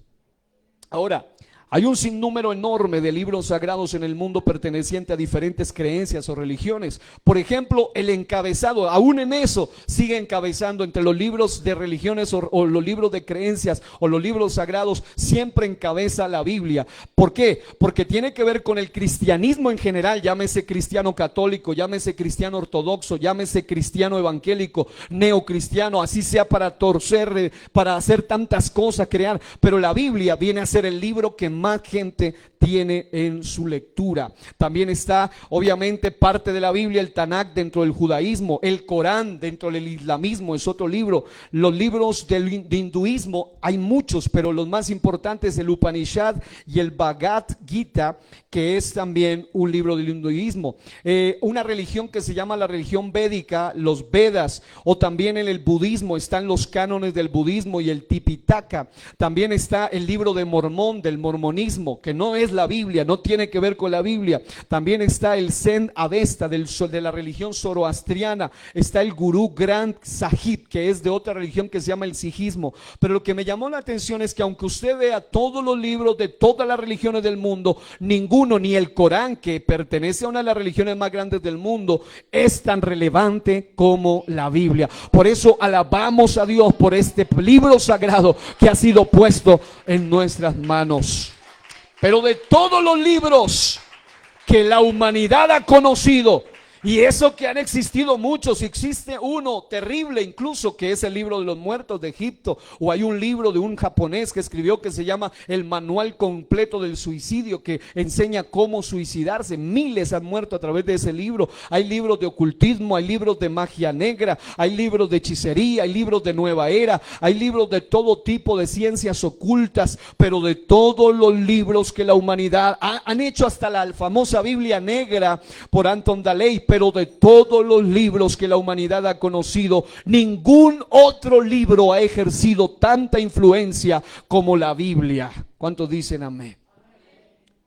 Ahora, hay un sinnúmero enorme de libros sagrados en el mundo perteneciente a diferentes creencias o religiones. Por ejemplo, el encabezado, aún en eso, sigue encabezando entre los libros de religiones o los libros de creencias o los libros sagrados, siempre encabeza la Biblia. ¿Por qué? Porque tiene que ver con el cristianismo en general, llámese cristiano católico, llámese cristiano ortodoxo, llámese cristiano evangélico, neocristiano, así sea para torcer, para hacer tantas cosas, crear. Pero la Biblia viene a ser el libro que más gente tiene en su lectura. También está obviamente parte de la Biblia, el Tanakh dentro del judaísmo, el Corán dentro del islamismo es otro libro. Los libros del hinduismo hay muchos, pero los más importantes el Upanishad y el Bhagavad Gita, que es también un libro del hinduismo. Una religión que se llama la religión védica, los Vedas, o también en el budismo están los cánones del budismo y el Tipitaka. También está el libro de Mormón, del mormonismo, que no es la Biblia, no tiene que ver con la Biblia. También está el Zen Avesta de la religión zoroastriana. Está el Gurú Granth Sahib, que es de otra religión que se llama el sijismo. Pero lo que me llamó la atención es que aunque usted vea todos los libros de todas las religiones del mundo, ninguno, ni el Corán, que pertenece a una de las religiones más grandes del mundo, es tan relevante como la Biblia. Por eso alabamos a Dios por este libro sagrado que ha sido puesto en nuestras manos. Pero de todos los libros que la humanidad ha conocido, y eso que han existido muchos, existe uno terrible incluso, que es el libro de los muertos de Egipto, o hay un libro de un japonés que escribió que se llama el manual completo del suicidio, que enseña cómo suicidarse. Miles han muerto a través de ese libro. Hay libros de ocultismo, hay libros de magia negra, hay libros de hechicería, hay libros de nueva era, hay libros de todo tipo de ciencias ocultas, pero de todos los libros que la humanidad han hecho, hasta la famosa Biblia negra por Anton Daley, pero de todos los libros que la humanidad ha conocido, ningún otro libro ha ejercido tanta influencia como la Biblia. ¿Cuántos dicen amén?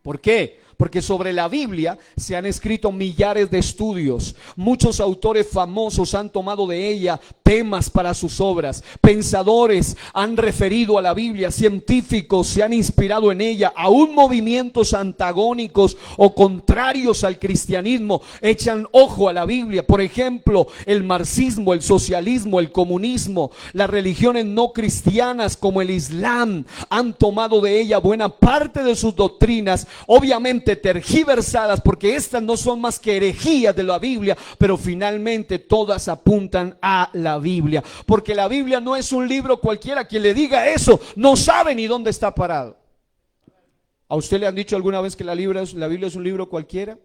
¿Por qué? Porque sobre la Biblia se han escrito millares de estudios. Muchos autores famosos han tomado de ella temas para sus obras. Pensadores han referido a la Biblia, científicos se han inspirado en ella. Aún movimientos antagónicos o contrarios al cristianismo echan ojo a la Biblia. Por ejemplo, el marxismo, el socialismo, el comunismo, las religiones no cristianas como el Islam han tomado de ella buena parte de sus doctrinas, obviamente tergiversadas, porque estas no son más que herejías de la Biblia, pero finalmente todas apuntan a la Biblia, porque la Biblia no es un libro cualquiera. Quien le diga eso no sabe ni dónde está parado. ¿A usted le han dicho alguna vez que la Biblia es un libro cualquiera?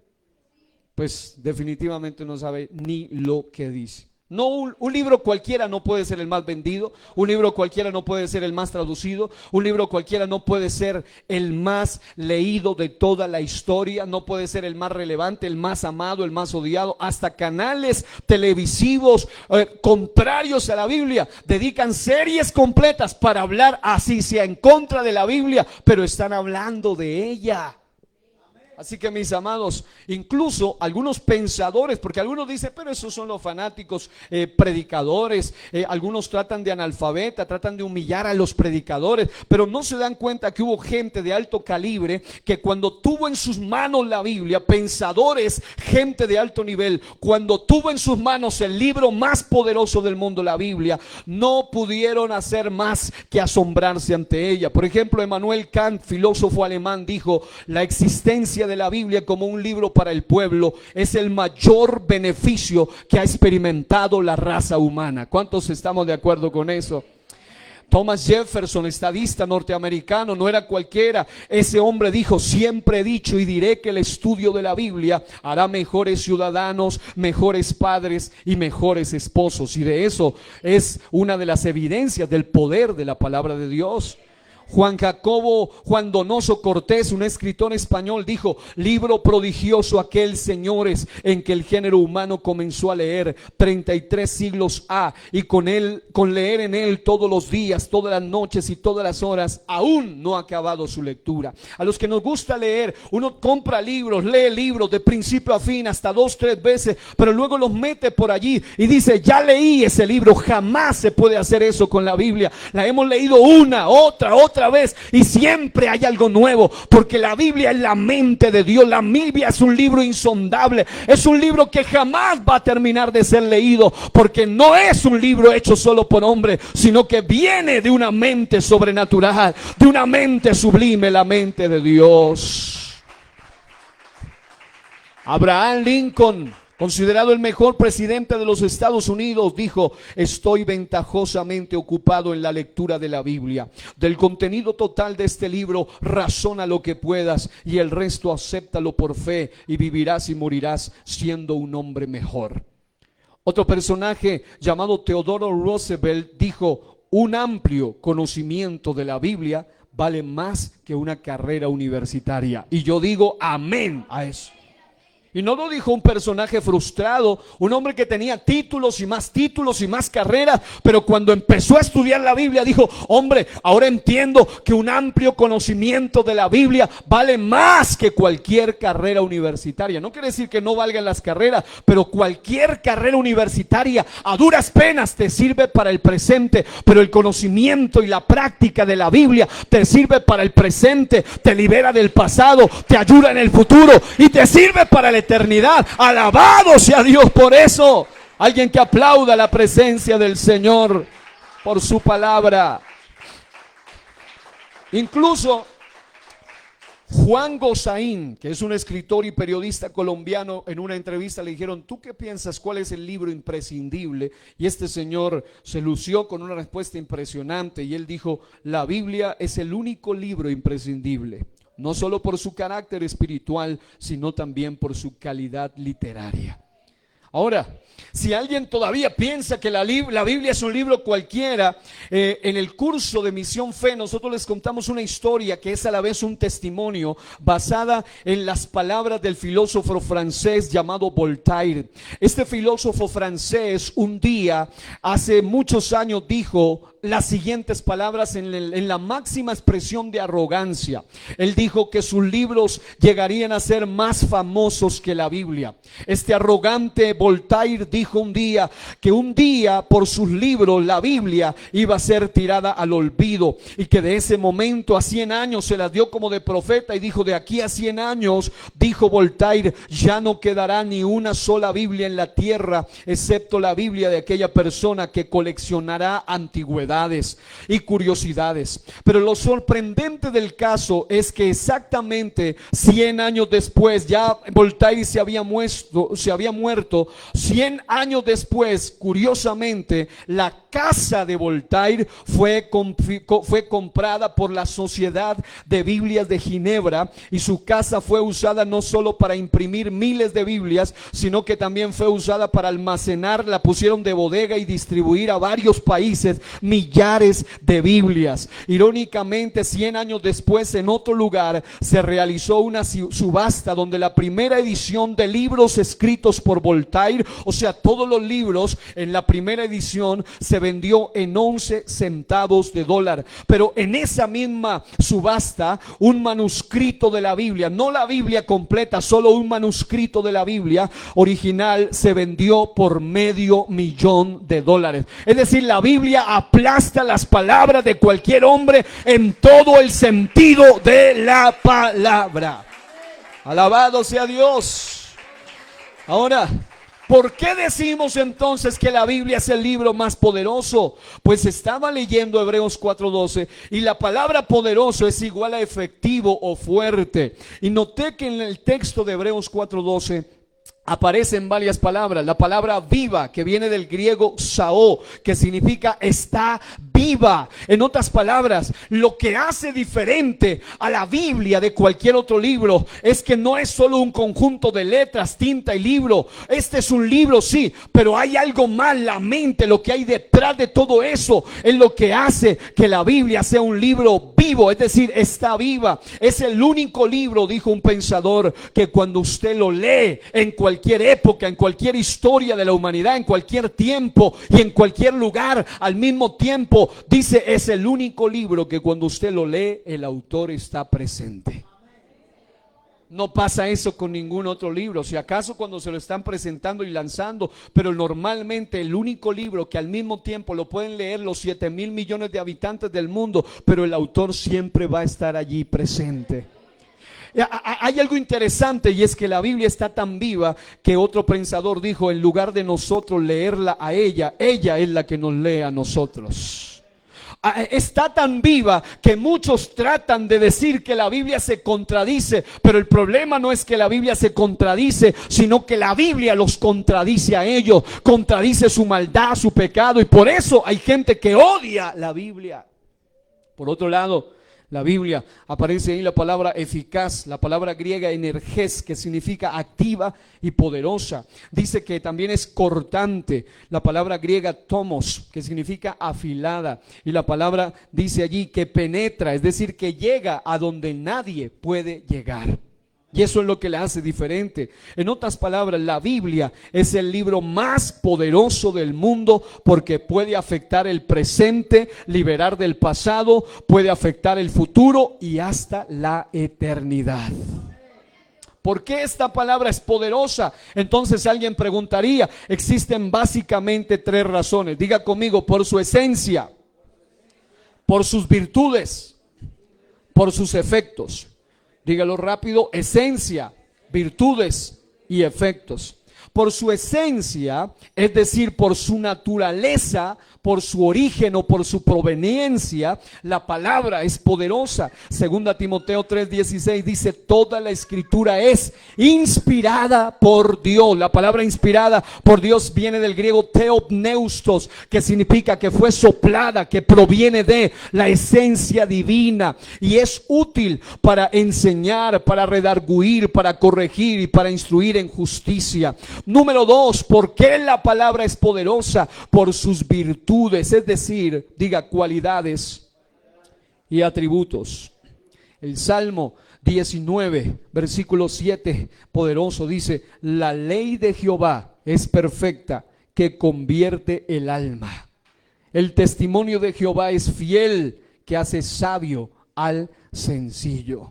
Pues definitivamente no sabe ni lo que dice. No, un libro cualquiera no puede ser el más vendido, un libro cualquiera no puede ser el más traducido, un libro cualquiera no puede ser el más leído de toda la historia, no puede ser el más relevante, el más amado, el más odiado. Hasta canales televisivos contrarios a la Biblia dedican series completas para hablar, así sea en contra de la Biblia, pero están hablando de ella. Así que, mis amados, incluso algunos pensadores, porque algunos dicen, pero esos son los fanáticos predicadores, algunos tratan de analfabeta, tratan de humillar a los predicadores, pero no se dan cuenta que hubo gente de alto calibre que cuando tuvo en sus manos la Biblia, pensadores, gente de alto nivel, cuando tuvo en sus manos el libro más poderoso del mundo, la Biblia, no pudieron hacer más que asombrarse ante ella. Por ejemplo, Immanuel Kant, filósofo alemán, dijo: la existencia de la Biblia como un libro para el pueblo es el mayor beneficio que ha experimentado la raza humana. ¿Cuántos estamos de acuerdo con eso? Thomas Jefferson, estadista norteamericano, no era cualquiera. Ese hombre dijo: siempre he dicho y diré que el estudio de la Biblia hará mejores ciudadanos, mejores padres y mejores esposos. Y de eso es una de las evidencias del poder de la palabra de Dios. Juan Donoso Cortés, un escritor español, dijo: libro prodigioso aquel, señores, en que el género humano comenzó a leer 33 siglos ha, y con leer en él todos los días, todas las noches y todas las horas, aún no ha acabado su lectura. A los que nos gusta leer, uno compra libros, lee libros de principio a fin, hasta 2-3 veces, pero luego los mete por allí y dice: ya leí ese libro. Jamás se puede hacer eso con la Biblia. La hemos leído una, otra vez, y siempre hay algo nuevo, porque la Biblia es la mente de Dios. La Biblia es un libro insondable, es un libro que jamás va a terminar de ser leído, porque no es un libro hecho solo por hombre, sino que viene de una mente sobrenatural, de una mente sublime, la mente de Dios. Abraham Lincoln, Considerado el mejor presidente de los Estados Unidos, dijo: estoy ventajosamente ocupado en la lectura de la Biblia. Del contenido total de este libro, razona lo que puedas y el resto acéptalo por fe y vivirás y morirás siendo un hombre mejor. Otro personaje llamado Theodore Roosevelt dijo: un amplio conocimiento de la Biblia vale más que una carrera universitaria. Y yo digo amén a eso. Y no lo dijo un personaje frustrado, un hombre que tenía títulos y más carreras, pero cuando empezó a estudiar la Biblia dijo: hombre, ahora entiendo que un amplio conocimiento de la Biblia vale más que cualquier carrera universitaria. No quiere decir que no valgan las carreras, pero cualquier carrera universitaria a duras penas te sirve para el presente, pero el conocimiento y la práctica de la Biblia te sirve para el presente, te libera del pasado, te ayuda en el futuro y te sirve para el eternidad. Alabado sea Dios por eso. Alguien que aplauda la presencia del Señor por su palabra. Incluso Juan Gozaín, que es un escritor y periodista colombiano, en una entrevista le dijeron: ¿tú qué piensas? ¿Cuál es el libro imprescindible? Y este señor se lució con una respuesta impresionante y él dijo: la Biblia es el único libro imprescindible, no solo por su carácter espiritual, sino también por su calidad literaria. Ahora, si alguien todavía piensa que la Biblia es un libro cualquiera, en el curso de Misión Fe nosotros les contamos una historia que es a la vez un testimonio basada en las palabras del filósofo francés llamado Voltaire. Este filósofo francés un día, hace muchos años, dijo las siguientes palabras en la máxima expresión de arrogancia. Él dijo que sus libros llegarían a ser más famosos que la Biblia. Este arrogante Voltaire dijo un día que un día por sus libros la Biblia iba a ser tirada al olvido y que de ese momento a 100 años se la dio como de profeta y dijo: de aquí a 100 años, dijo Voltaire, ya no quedará ni una sola Biblia en la tierra excepto la Biblia de aquella persona que coleccionará antigüedades y curiosidades. Pero lo sorprendente del caso es que exactamente 100 años después, ya Voltaire se había muerto, 100 años después, curiosamente, la casa de Voltaire fue comprada por la Sociedad de Biblias de Ginebra, y su casa fue usada no solo para imprimir miles de Biblias, sino que también fue usada para almacenar, la pusieron de bodega y distribuir a varios países millares de Biblias. Irónicamente, 100 años después, en otro lugar se realizó una subasta donde la primera edición de libros escritos por Voltaire, o sea, todos los libros en la primera edición, se vendió en 11 centavos de dólar. Pero en esa misma subasta, un manuscrito de la Biblia, no la Biblia completa, solo un manuscrito de la Biblia original, se vendió por $500,000. Es decir, la Biblia aplasta las palabras de cualquier hombre en todo el sentido de la palabra. Alabado sea Dios. Ahora, ¿por qué decimos entonces que la Biblia es el libro más poderoso? Pues estaba leyendo Hebreos 4:12 y la palabra poderoso es igual a efectivo o fuerte. Y noté que en el texto de Hebreos 4:12 aparecen varias palabras. La palabra viva, que viene del griego sao, que significa está viva. En otras palabras, lo que hace diferente a la Biblia de cualquier otro libro es que no es solo un conjunto de letras, tinta y libro. Este es un libro, sí, pero hay algo más, la mente, lo que hay detrás de todo eso es lo que hace que la Biblia sea un libro vivo, es decir, está viva. Es el único libro, dijo un pensador, que cuando usted lo lee en cualquier época, en cualquier historia de la humanidad, en cualquier tiempo y en cualquier lugar al mismo tiempo, dice, es el único libro que cuando usted lo lee, el autor está presente. No pasa eso con ningún otro libro, si acaso cuando se lo están presentando y lanzando, pero normalmente el único libro que al mismo tiempo lo pueden leer los 7,000 millones de habitantes del mundo, pero el autor siempre va a estar allí presente. Hay algo interesante, y es que la Biblia está tan viva que otro pensador dijo: en lugar de nosotros leerla a ella, ella es la que nos lee a nosotros. está tan viva que muchos tratan de decir que la Biblia se contradice, pero el problema no es que la Biblia se contradice, sino que la Biblia los contradice a ellos, contradice su maldad, su pecado, y por eso hay gente que odia la Biblia. Por otro lado, la Biblia, aparece ahí la palabra eficaz, la palabra griega energes, que significa activa y poderosa. Dice que también es cortante, la palabra griega tomos, que significa afilada. Y la palabra dice allí que penetra, es decir, que llega a donde nadie puede llegar. Y eso es lo que le hace diferente. En otras palabras, la Biblia es el libro más poderoso del mundo porque puede afectar el presente, liberar del pasado, puede afectar el futuro y hasta la eternidad. ¿Por qué esta palabra es poderosa? Entonces alguien preguntaría, existen básicamente tres razones. Diga conmigo: por su esencia, por sus virtudes, por sus efectos. Dígalo rápido: esencia, virtudes y efectos. Por su esencia, es decir, por su naturaleza, por su origen o por su proveniencia, la palabra es poderosa. Segunda Timoteo 3:16 dice: toda la escritura es inspirada por Dios. La palabra inspirada por Dios viene del griego theopneustos, que significa que fue soplada, que proviene de la esencia divina, y es útil para enseñar, para redarguir, para corregir y para instruir en justicia. Número 2, ¿por qué la palabra es poderosa? Por sus virtudes, es decir, diga, cualidades y atributos. El Salmo 19, versículo 7, poderoso, dice: la ley de Jehová es perfecta, que convierte el alma. El testimonio de Jehová es fiel, que hace sabio al sencillo.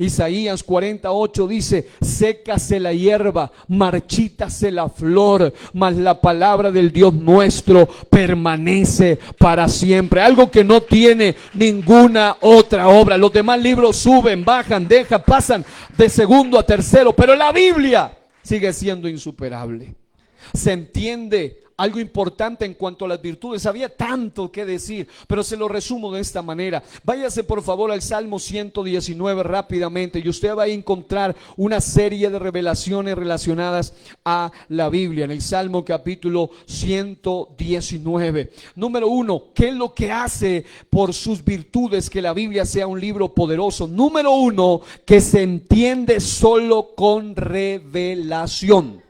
Isaías 48 dice: sécase la hierba, marchítase la flor, mas la palabra del Dios nuestro permanece para siempre. Algo que no tiene ninguna otra obra. Los demás libros suben, bajan, dejan, pasan de segundo a tercero, pero la Biblia sigue siendo insuperable. Se entiende algo importante en cuanto a las virtudes. Había tanto que decir, pero se lo resumo de esta manera. Váyase por favor al Salmo 119 rápidamente y usted va a encontrar una serie de revelaciones relacionadas a la Biblia. En el Salmo capítulo 119. Número 1, ¿qué es lo que hace por sus virtudes que la Biblia sea un libro poderoso? Número 1, que se entiende solo con revelación.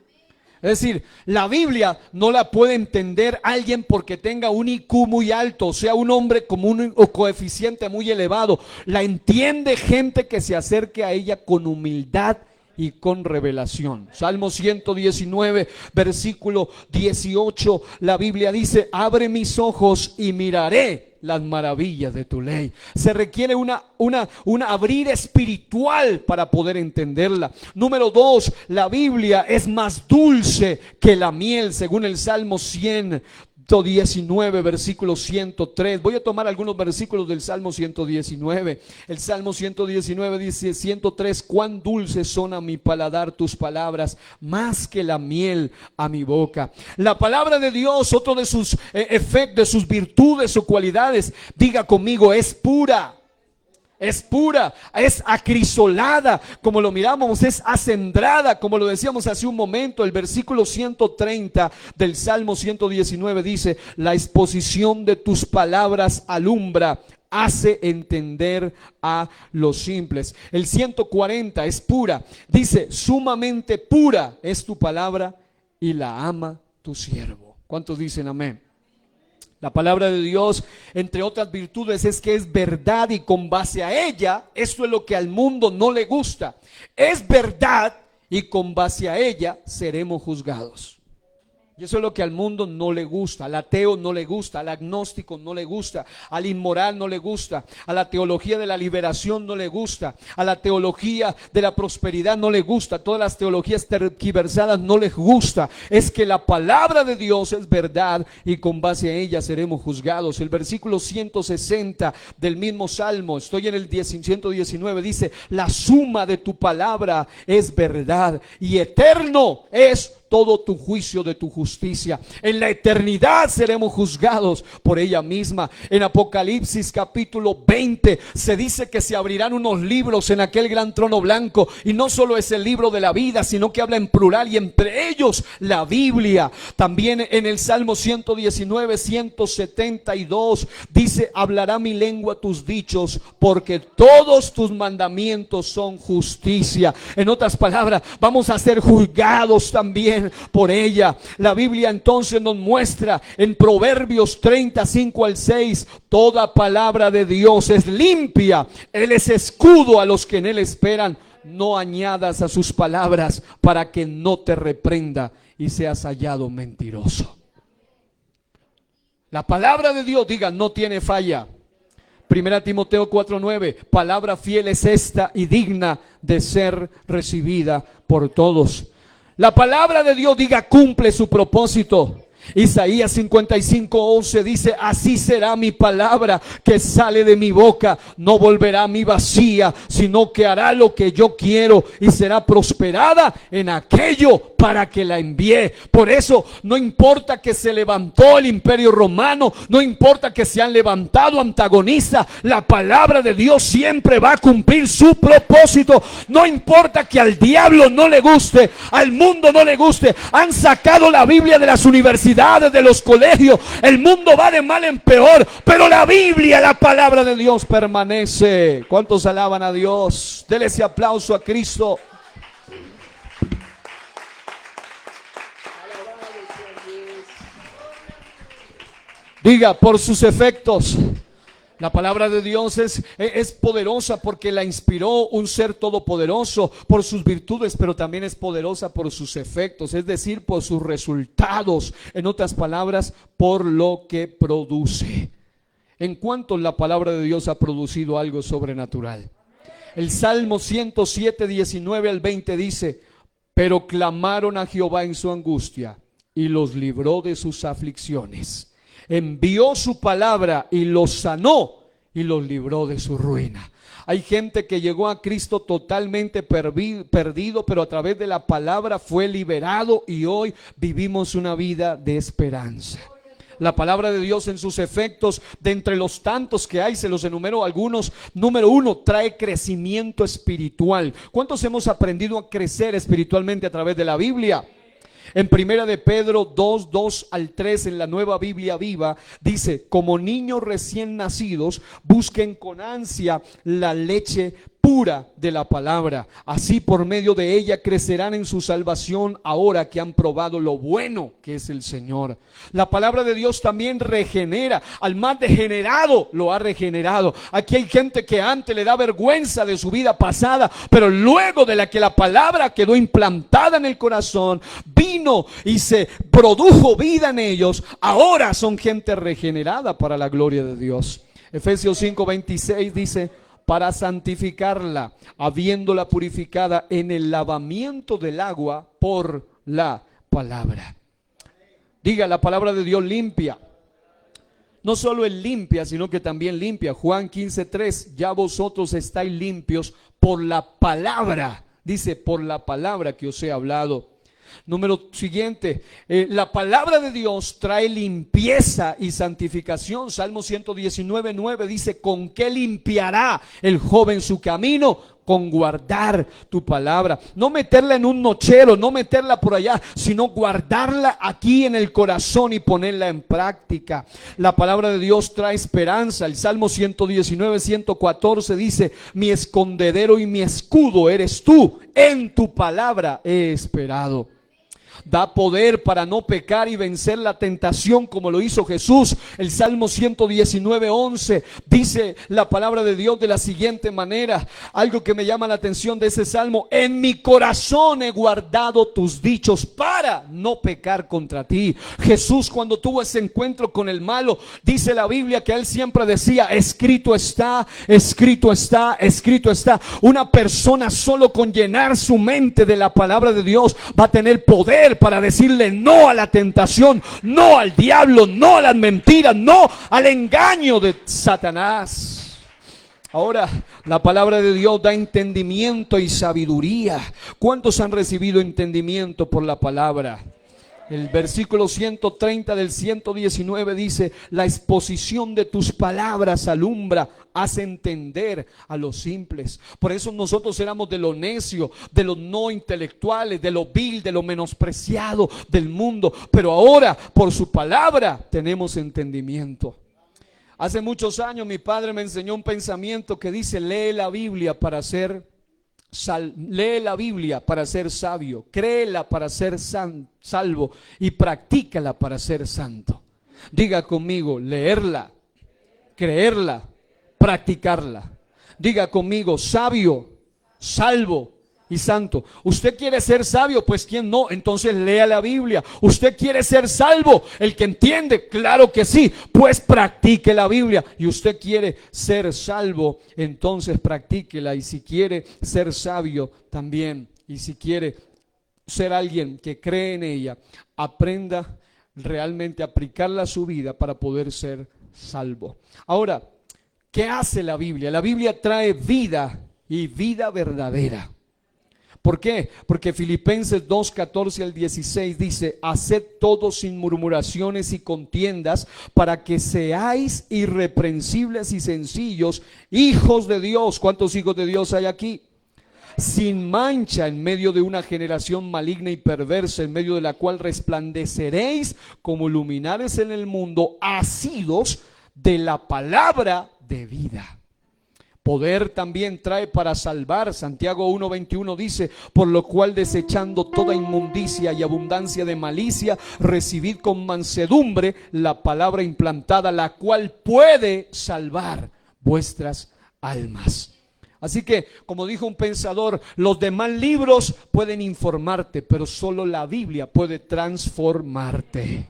Es decir, la Biblia no la puede entender alguien porque tenga un IQ muy alto, o sea, un hombre con un coeficiente muy elevado. La entiende gente que se acerque a ella con humildad y con revelación. Salmo 119, versículo 18, la Biblia dice: abre mis ojos y miraré las maravillas de tu ley. Se requiere una abrir espiritual para poder entenderla. Número 2, la Biblia es más dulce que la miel, según el Salmo 119, versículo 103. Voy a tomar algunos versículos del Salmo 119. El Salmo 119 dice: 103, cuán dulces son a mi paladar tus palabras, más que la miel a mi boca. La palabra de Dios, otro de sus efectos, de sus virtudes o cualidades, diga conmigo, es pura. Es pura, es acrisolada, como lo miramos, es acendrada, como lo decíamos hace un momento. El versículo 130 del Salmo 119 dice: la exposición de tus palabras alumbra, hace entender a los simples. El 140 es pura, dice: sumamente pura es tu palabra y la ama tu siervo. ¿Cuántos dicen amén? La palabra de Dios, entre otras virtudes, es que es verdad, y con base a ella, esto es lo que al mundo no le gusta. Es verdad y con base a ella seremos juzgados. Y eso es lo que al mundo no le gusta. Al ateo no le gusta, al agnóstico no le gusta, al inmoral no le gusta, a la teología de la liberación no le gusta, a la teología de la prosperidad no le gusta, todas las teologías tergiversadas no les gusta. Es que la palabra de Dios es verdad y con base a ella seremos juzgados. El versículo 160 del mismo Salmo, estoy en el 119, dice: la suma de tu palabra es verdad y eterno es todo tu juicio de tu justicia. En la eternidad seremos juzgados por ella misma. En Apocalipsis capítulo 20 se dice que se abrirán unos libros en aquel gran trono blanco, y no solo es el libro de la vida, sino que habla en plural, y entre ellos la Biblia. También en el Salmo 119, 172 dice: hablará mi lengua tus dichos, porque todos tus mandamientos son justicia. En otras palabras, vamos a ser juzgados también por ella. La Biblia entonces nos muestra en Proverbios 35 al 6: toda palabra de Dios es limpia, Él es escudo a los que en Él esperan. No añadas a sus palabras, para que no te reprenda y seas hallado mentiroso. La palabra de Dios, diga, no tiene falla. 1 Timoteo 4:9, palabra fiel es esta y digna de ser recibida por todos. La palabra de Dios, diga, cumple su propósito. Isaías 55:11 dice: así será mi palabra que sale de mi boca, no volverá a mí vacía, sino que hará lo que yo quiero y será prosperada en aquello para que la envié. Por eso no importa que se levantó el imperio romano, no importa que se han levantado antagonistas, la palabra de Dios siempre va a cumplir su propósito. No importa que al diablo no le guste, al mundo no le guste, han sacado la Biblia de las universidades, de los colegios, el mundo va de mal en peor, pero la Biblia, la palabra de Dios permanece. ¿Cuántos alaban a Dios? Dele ese aplauso a Cristo. Diga, por sus efectos. La palabra de Dios es poderosa porque la inspiró un ser todopoderoso, por sus virtudes, pero también es poderosa por sus efectos, es decir, por sus resultados. En otras palabras, por lo que produce. ¿En cuánto la palabra de Dios ha producido algo sobrenatural? El Salmo 107, 19 al 20 dice: pero clamaron a Jehová en su angustia y los libró de sus aflicciones. Envió su palabra y los sanó y los libró de su ruina. Hay gente que llegó a Cristo totalmente perdido, pero a través de la palabra fue liberado y hoy vivimos una vida de esperanza. La palabra de Dios en sus efectos, de entre los tantos que hay, se los enumero algunos. Número 1, trae crecimiento espiritual. ¿Cuántos hemos aprendido a crecer espiritualmente a través de la Biblia? En 1 de Pedro 2, 2 al 3 en la Nueva Biblia Viva dice: como niños recién nacidos, busquen con ansia la leche pura de la palabra. Así por medio de ella crecerán en su salvación, ahora que han probado lo bueno que es el Señor. La palabra de Dios también regenera. Al más degenerado lo ha regenerado. Aquí hay gente que antes le da vergüenza de su vida pasada, pero luego de la que la palabra quedó implantada en el corazón, vino y se produjo vida en ellos, ahora son gente regenerada para la gloria de Dios. Efesios 5:26 dice: para santificarla, habiéndola purificada en el lavamiento del agua por la palabra. Diga, la palabra de Dios limpia. No solo es limpia, sino que también limpia. Juan 15:3, ya vosotros estáis limpios por la palabra. Dice, por la palabra que os he hablado. Número siguiente, la palabra de Dios trae limpieza y santificación. Salmo 119:9 dice: ¿con qué limpiará el joven su camino? Con guardar tu palabra. No meterla en un nochero, no meterla por allá, sino guardarla aquí en el corazón y ponerla en práctica. La palabra de Dios trae esperanza. El Salmo 119:114 dice: mi escondedero y mi escudo eres tú, en tu palabra he esperado. Da poder para no pecar y vencer la tentación como lo hizo Jesús. El Salmo 119:11 dice la palabra de Dios de la siguiente manera. Algo que me llama la atención de ese salmo: en mi corazón he guardado tus dichos para no pecar contra ti. Jesús, cuando tuvo ese encuentro con el malo, dice la Biblia que él siempre decía: escrito está, escrito está, escrito está. Una persona solo con llenar su mente de la palabra de Dios va a tener poder para decirle no a la tentación, no al diablo, no a las mentiras, no al engaño de Satanás. Ahora, la palabra de Dios da entendimiento y sabiduría. ¿Cuántos han recibido entendimiento por la palabra? El versículo 130 del 119 dice: la exposición de tus palabras alumbra, hace entender a los simples. Por eso nosotros éramos de lo necio, de los no intelectuales, de lo vil, de lo menospreciado del mundo. Pero ahora, por su palabra, tenemos entendimiento. Hace muchos años mi padre me enseñó un pensamiento que dice: lee la Biblia para ser lee la Biblia para ser sabio, créela para ser salvo y practícala para ser santo. Diga conmigo: leerla, creerla, practicarla. Diga conmigo: sabio, salvo y santo. ¿Usted quiere ser sabio? Pues ¿quién no? Entonces lea la Biblia. ¿Usted quiere ser salvo? El que entiende, claro que sí, pues practique la Biblia. Y usted quiere ser salvo, entonces practíquela. Y si quiere ser sabio también, y si quiere ser alguien que cree en ella, aprenda realmente a aplicarla a su vida para poder ser salvo. Ahora, ¿qué hace la Biblia? La Biblia trae vida, y vida verdadera. ¿Por qué? Porque Filipenses 2, 14 al 16 dice: haced todo sin murmuraciones y contiendas, para que seáis irreprensibles y sencillos, hijos de Dios. ¿Cuántos hijos de Dios hay aquí? Sin mancha en medio de una generación maligna y perversa, en medio de la cual resplandeceréis como luminares en el mundo, asidos de la palabra de vida. Poder también trae para salvar. Santiago 1:21 dice: por lo cual, desechando toda inmundicia y abundancia de malicia, recibid con mansedumbre la palabra implantada, la cual puede salvar vuestras almas. Así que, como dijo un pensador, los demás libros pueden informarte, pero solo la Biblia puede transformarte.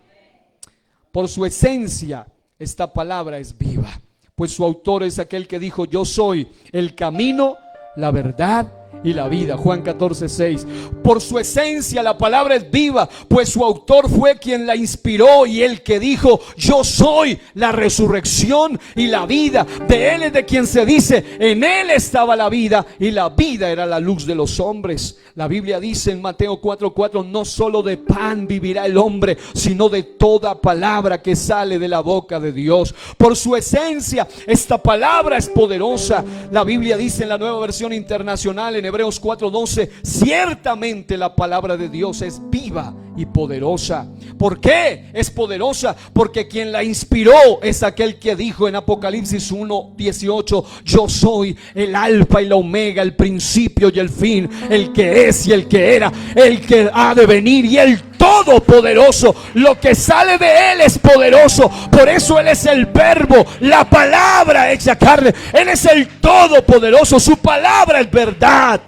Por su esencia, esta palabra es viva, pues su autor es aquel que dijo: yo soy el camino, la verdad y la vida. Juan 14:6. Por su esencia la palabra es viva, pues su autor fue quien la inspiró, y el que dijo: yo soy la resurrección y la vida. De él es de quien se dice: en él estaba la vida, y la vida era la luz de los hombres. La Biblia dice en Mateo 4:4: no solo de pan vivirá el hombre, sino de toda palabra que sale de la boca de Dios. Por su esencia esta palabra es poderosa. La Biblia dice en la Nueva Versión Internacional, en Hebreos 4:12: ciertamente la palabra de Dios es viva y poderosa. ¿Por qué es poderosa? Porque quien la inspiró es aquel que dijo en Apocalipsis 1:18: yo soy el alfa y la omega, el principio y el fin, el que es y el que era, el que ha de venir y el todopoderoso. Lo que sale de él es poderoso. Por eso él es el verbo, la palabra hecha carne. Él es el todopoderoso. Su palabra es verdad.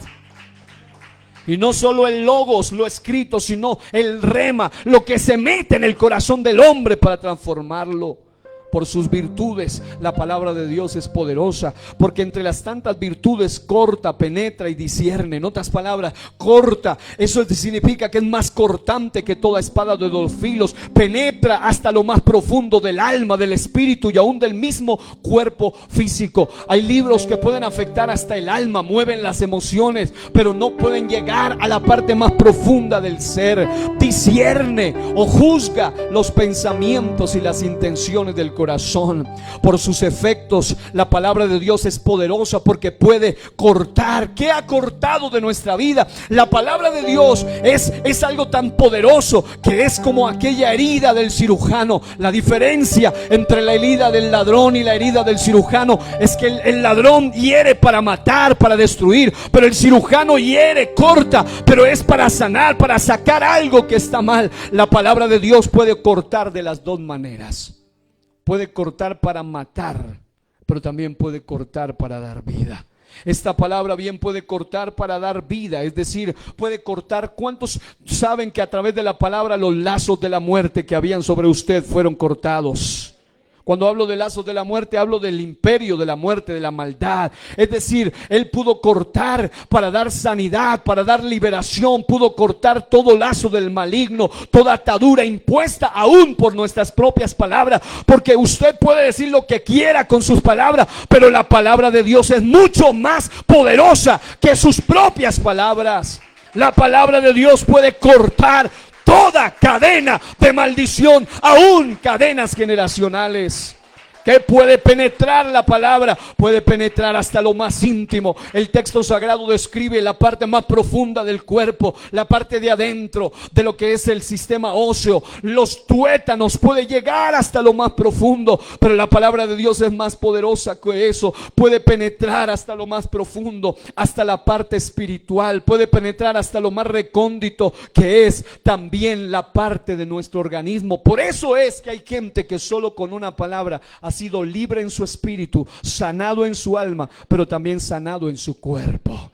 Y no solo el logos, lo escrito, sino el rema, lo que se mete en el corazón del hombre para transformarlo. Por sus virtudes, la palabra de Dios es poderosa, porque entre las tantas virtudes corta, penetra y discierne. En otras palabras, corta, eso significa que es más cortante que toda espada de dos filos, penetra hasta lo más profundo del alma, del espíritu y aún del mismo cuerpo físico. Hay libros que pueden afectar hasta el alma, mueven las emociones, pero no pueden llegar a la parte más profunda del ser. Discierne o juzga los pensamientos y las intenciones del corazón. Por sus efectos, la palabra de Dios es poderosa, porque puede cortar. ¿Qué ha cortado de nuestra vida? La palabra de Dios es algo tan poderoso que es como aquella herida del cirujano. La diferencia entre la herida del ladrón y la herida del cirujano es que el ladrón hiere para matar, para destruir, pero el cirujano hiere, corta, pero es para sanar, para sacar algo que está mal. La palabra de Dios puede cortar de las dos maneras. Puede cortar para matar, pero también puede cortar para dar vida. Esta palabra bien puede cortar para dar vida, es decir, puede cortar. ¿Cuántos saben que a través de la palabra los lazos de la muerte que habían sobre usted fueron cortados? Cuando hablo de lazos de la muerte, hablo del imperio de la muerte, de la maldad. Es decir, Él pudo cortar para dar sanidad, para dar liberación. Pudo cortar todo lazo del maligno, toda atadura impuesta aún por nuestras propias palabras. Porque usted puede decir lo que quiera con sus palabras, pero la palabra de Dios es mucho más poderosa que sus propias palabras. La palabra de Dios puede cortar toda cadena de maldición, aún cadenas generacionales. ¿Qué puede penetrar la palabra? Puede penetrar hasta lo más íntimo. El texto sagrado describe la parte más profunda del cuerpo, la parte de adentro de lo que es el sistema óseo, los tuétanos. Puede llegar hasta lo más profundo, pero la palabra de Dios es más poderosa que eso. Puede penetrar hasta lo más profundo, hasta la parte espiritual. Puede penetrar hasta lo más recóndito, que es también la parte de nuestro organismo. Por eso es que hay gente que solo con una palabra ha sido libre en su espíritu, sanado en su alma, pero también sanado en su cuerpo.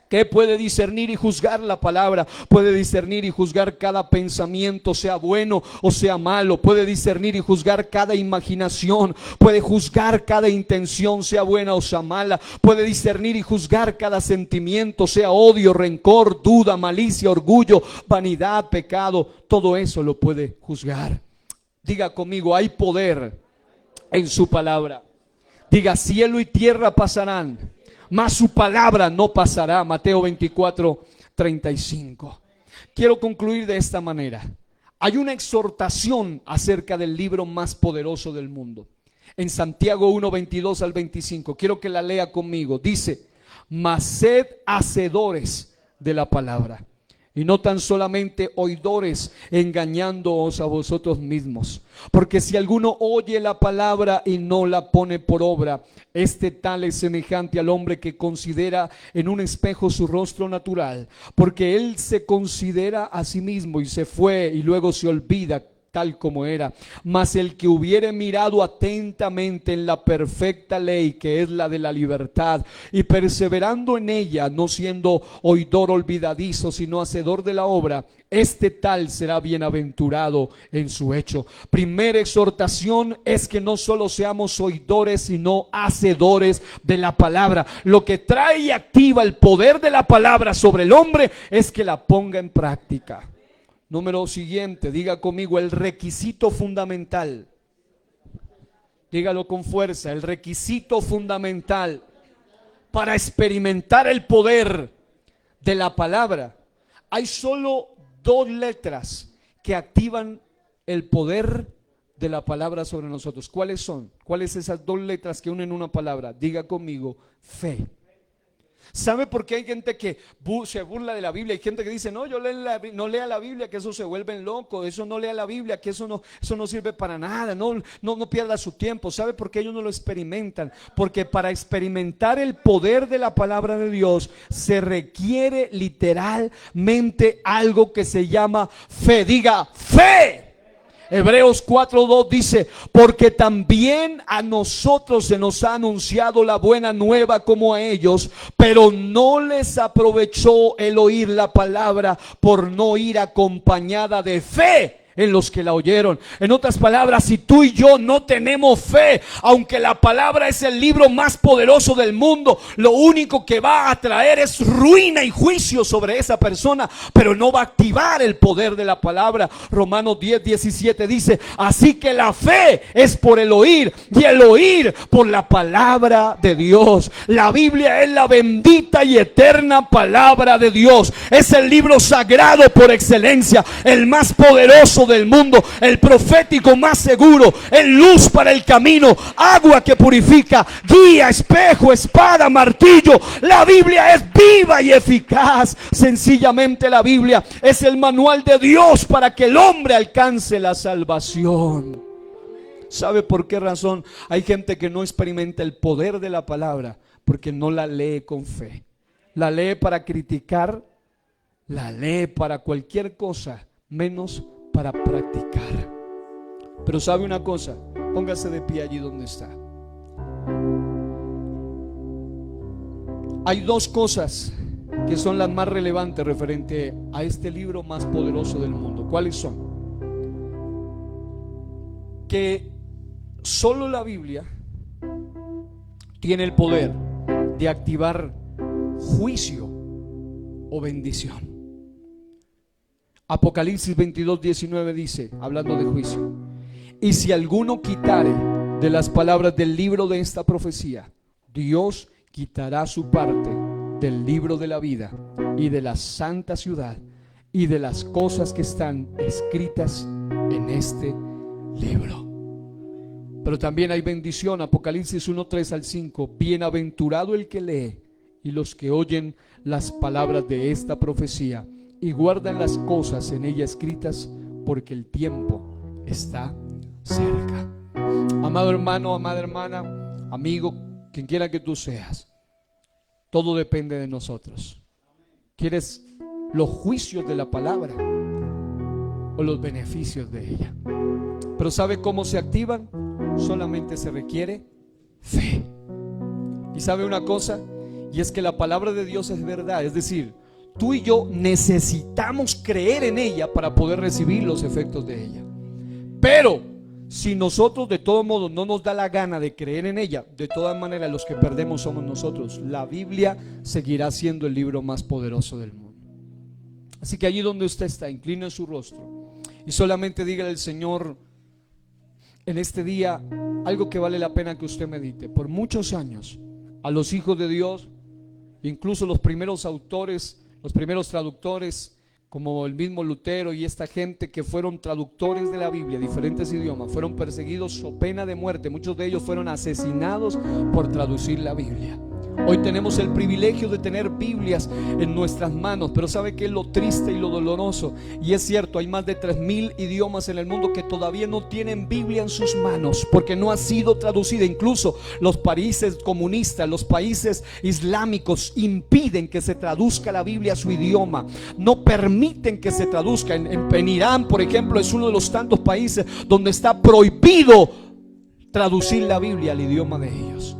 ¿Qué puede discernir y juzgar la palabra? Puede discernir y juzgar cada pensamiento, sea bueno o sea malo. Puede discernir y juzgar cada imaginación. Puede juzgar cada intención, sea buena o sea mala. Puede discernir y juzgar cada sentimiento, sea odio, rencor, duda, malicia, orgullo, vanidad, pecado. Todo eso lo puede juzgar. Diga conmigo, hay poder en su palabra. Diga, cielo y tierra pasarán, mas su palabra no pasará. Mateo 24:35. Quiero concluir de esta manera. Hay una exhortación acerca del libro más poderoso del mundo. En Santiago 1:22 al 25. Quiero que la lea conmigo. Dice, mas sed hacedores de la palabra, y no tan solamente oidores, engañándoos a vosotros mismos. Porque si alguno oye la palabra y no la pone por obra, este tal es semejante al hombre que considera en un espejo su rostro natural, porque él se considera a sí mismo y se fue y luego se olvida tal como era. Mas el que hubiere mirado atentamente en la perfecta ley, que es la de la libertad, y perseverando en ella, no siendo oidor olvidadizo, sino hacedor de la obra, este tal será bienaventurado en su hecho. Primera exhortación es que no solo seamos oidores, sino hacedores de la palabra. Lo que trae y activa el poder de la palabra sobre el hombre es que la ponga en práctica. Número siguiente, diga conmigo, el requisito fundamental. Dígalo con fuerza, el requisito fundamental para experimentar el poder de la palabra. Hay solo dos letras que activan el poder de la palabra sobre nosotros. ¿Cuáles son? ¿Cuáles esas dos letras que unen una palabra? Diga conmigo, fe. ¿Sabe por qué hay gente que se burla de la Biblia? Hay gente que dice, no, no lea la Biblia, que eso se vuelven locos. Eso no lea la Biblia, que eso no sirve para nada. No pierda su tiempo. ¿Sabe por qué ellos no lo experimentan? Porque para experimentar el poder de la palabra de Dios se requiere literalmente algo que se llama fe. Diga, fe. Hebreos 4:2 dice, porque también a nosotros se nos ha anunciado la buena nueva como a ellos, pero no les aprovechó el oír la palabra por no ir acompañada de fe en los que la oyeron. En otras palabras, si tú y yo no tenemos fe, aunque la palabra es el libro más poderoso del mundo, lo único que va a traer es ruina y juicio sobre esa persona, pero no va a activar el poder de la palabra. Romanos 10:17 dice, así que la fe es por el oír y el oír por la palabra de Dios. La Biblia es la bendita y eterna palabra de Dios. Es el libro sagrado por excelencia, el más poderoso del mundo, el profético más seguro, el luz para el camino, agua que purifica, guía, espejo, espada, martillo. La Biblia es viva y eficaz. Sencillamente la Biblia es el manual de Dios para que el hombre alcance la salvación. ¿Sabe por qué razón hay gente que no experimenta el poder de la palabra? Porque no la lee con fe. La lee para criticar, la lee para cualquier cosa, menos para practicar. Pero sabe una cosa, póngase de pie allí donde está. Hay dos cosas que son las más relevantes referente a este libro más poderoso del mundo. ¿Cuáles son? Que solo la Biblia tiene el poder de activar juicio o bendición. Apocalipsis 22:19 dice, hablando de juicio: y si alguno quitare de las palabras del libro de esta profecía, Dios quitará su parte del libro de la vida y de la santa ciudad y de las cosas que están escritas en este libro. Pero también hay bendición. Apocalipsis 1:3-5: bienaventurado el que lee y los que oyen las palabras de esta profecía y guardan las cosas en ella escritas, porque el tiempo está cerca. Amado hermano, amada hermana, amigo, quien quiera que tú seas, todo depende de nosotros. ¿Quieres los juicios de la palabra o los beneficios de ella? Pero ¿sabe cómo se activan? Solamente se requiere fe. Y ¿sabe una cosa? Y es que la palabra de Dios es verdad. Es decir, tú y yo necesitamos creer en ella para poder recibir los efectos de ella. Pero si nosotros de todos modos no nos da la gana de creer en ella, de todas maneras los que perdemos somos nosotros. La Biblia seguirá siendo el libro más poderoso del mundo. Así que allí donde usted está, incline su rostro y solamente dígale al Señor en este día algo que vale la pena que usted medite. Por muchos años a los hijos de Dios, incluso los primeros autores, los primeros traductores, como el mismo Lutero y esta gente que fueron traductores de la Biblia, diferentes idiomas, fueron perseguidos so pena de muerte. Muchos de ellos fueron asesinados por traducir la Biblia. Hoy tenemos el privilegio de tener Biblias en nuestras manos, pero ¿sabe qué es lo triste y lo doloroso? Y es cierto, hay más de 3,000 idiomas en el mundo que todavía no tienen Biblia en sus manos porque no ha sido traducida. Incluso los países comunistas, los países islámicos impiden que se traduzca la Biblia a su idioma. No permiten que se traduzca. En Irán, por ejemplo, es uno de los tantos países donde está prohibido traducir la Biblia al idioma de ellos.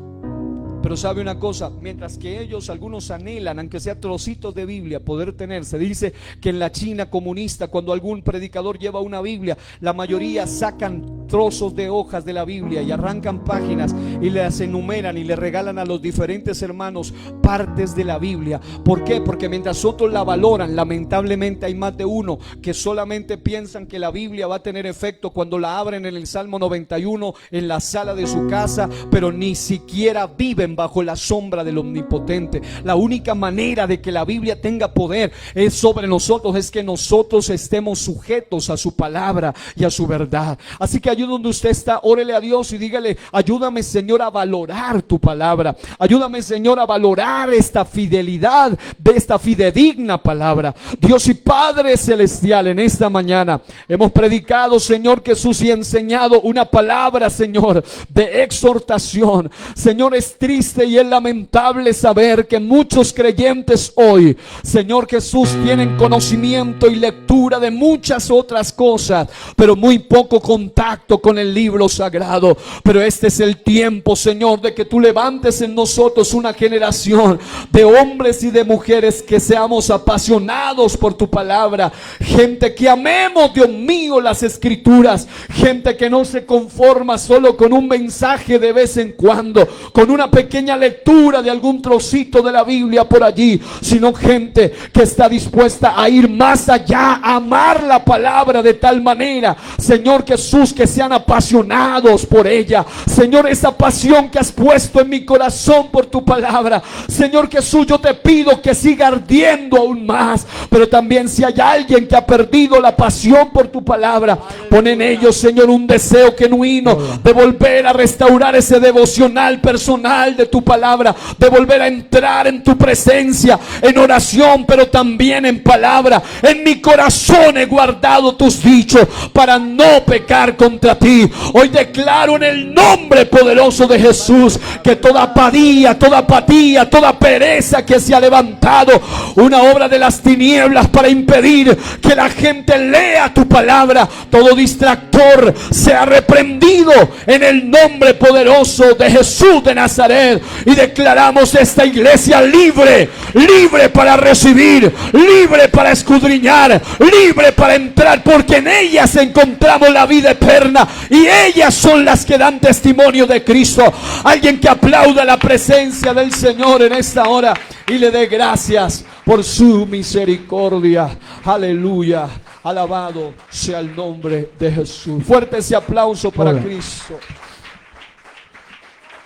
Pero sabe una cosa, mientras que ellos, algunos anhelan, aunque sea trocitos de Biblia, poder tener. Se dice que en la China comunista, cuando algún predicador lleva una Biblia, la mayoría sacan trozos de hojas de la Biblia y arrancan páginas y las enumeran y le regalan a los diferentes hermanos partes de la Biblia. ¿Por qué? Porque mientras otros la valoran, lamentablemente hay más de uno que solamente piensan que la Biblia va a tener efecto cuando la abren en el Salmo 91 en la sala de su casa, pero ni siquiera viven bajo la sombra del Omnipotente. La única manera de que la Biblia tenga poder es sobre nosotros, es que nosotros estemos sujetos a su palabra y a su verdad. Así que allí donde usted está, órele a Dios y dígale: ayúdame, Señor, a valorar tu palabra. Ayúdame, Señor, a valorar esta fidelidad de esta fidedigna palabra. Dios y Padre celestial, en esta mañana hemos predicado, Señor Jesús, y enseñado una palabra, Señor, de exhortación. Señor, es triste y es lamentable saber que muchos creyentes hoy, Señor Jesús, tienen conocimiento y lectura de muchas otras cosas, pero muy poco contacto con el libro sagrado. Pero este es el tiempo, Señor, de que tú levantes en nosotros una generación de hombres y de mujeres que seamos apasionados por tu palabra, gente que amemos, Dios mío, las escrituras, gente que no se conforma solo con un mensaje de vez en cuando, con una pequeña lectura de algún trocito de la Biblia por allí, sino gente que está dispuesta a ir más allá, a amar la palabra de tal manera, Señor Jesús, que sean apasionados por ella. Señor, esa pasión que has puesto en mi corazón por tu palabra, Señor Jesús, yo te pido que siga ardiendo aún más. Pero también si hay alguien que ha perdido la pasión por tu palabra, pon en ellos, Señor, un deseo genuino de volver a restaurar ese devocional personal de tu palabra, de volver a entrar en tu presencia en oración, pero también en palabra. En mi corazón he guardado tus dichos para no pecar contra ti. Hoy declaro en el nombre poderoso de Jesús que toda apatía, toda pereza que se ha levantado, una obra de las tinieblas para impedir que la gente lea tu palabra, todo distractor sea reprendido en el nombre poderoso de Jesús de Nazaret. Y declaramos esta iglesia libre, libre para recibir, libre para escudriñar, libre para entrar, porque en ellas encontramos la vida eterna. eterna, y ellas son las que dan testimonio de Cristo. Alguien que aplauda la presencia del Señor en esta hora y le dé gracias por su misericordia. Aleluya. Alabado sea el nombre de Jesús. Fuerte ese aplauso para Cristo.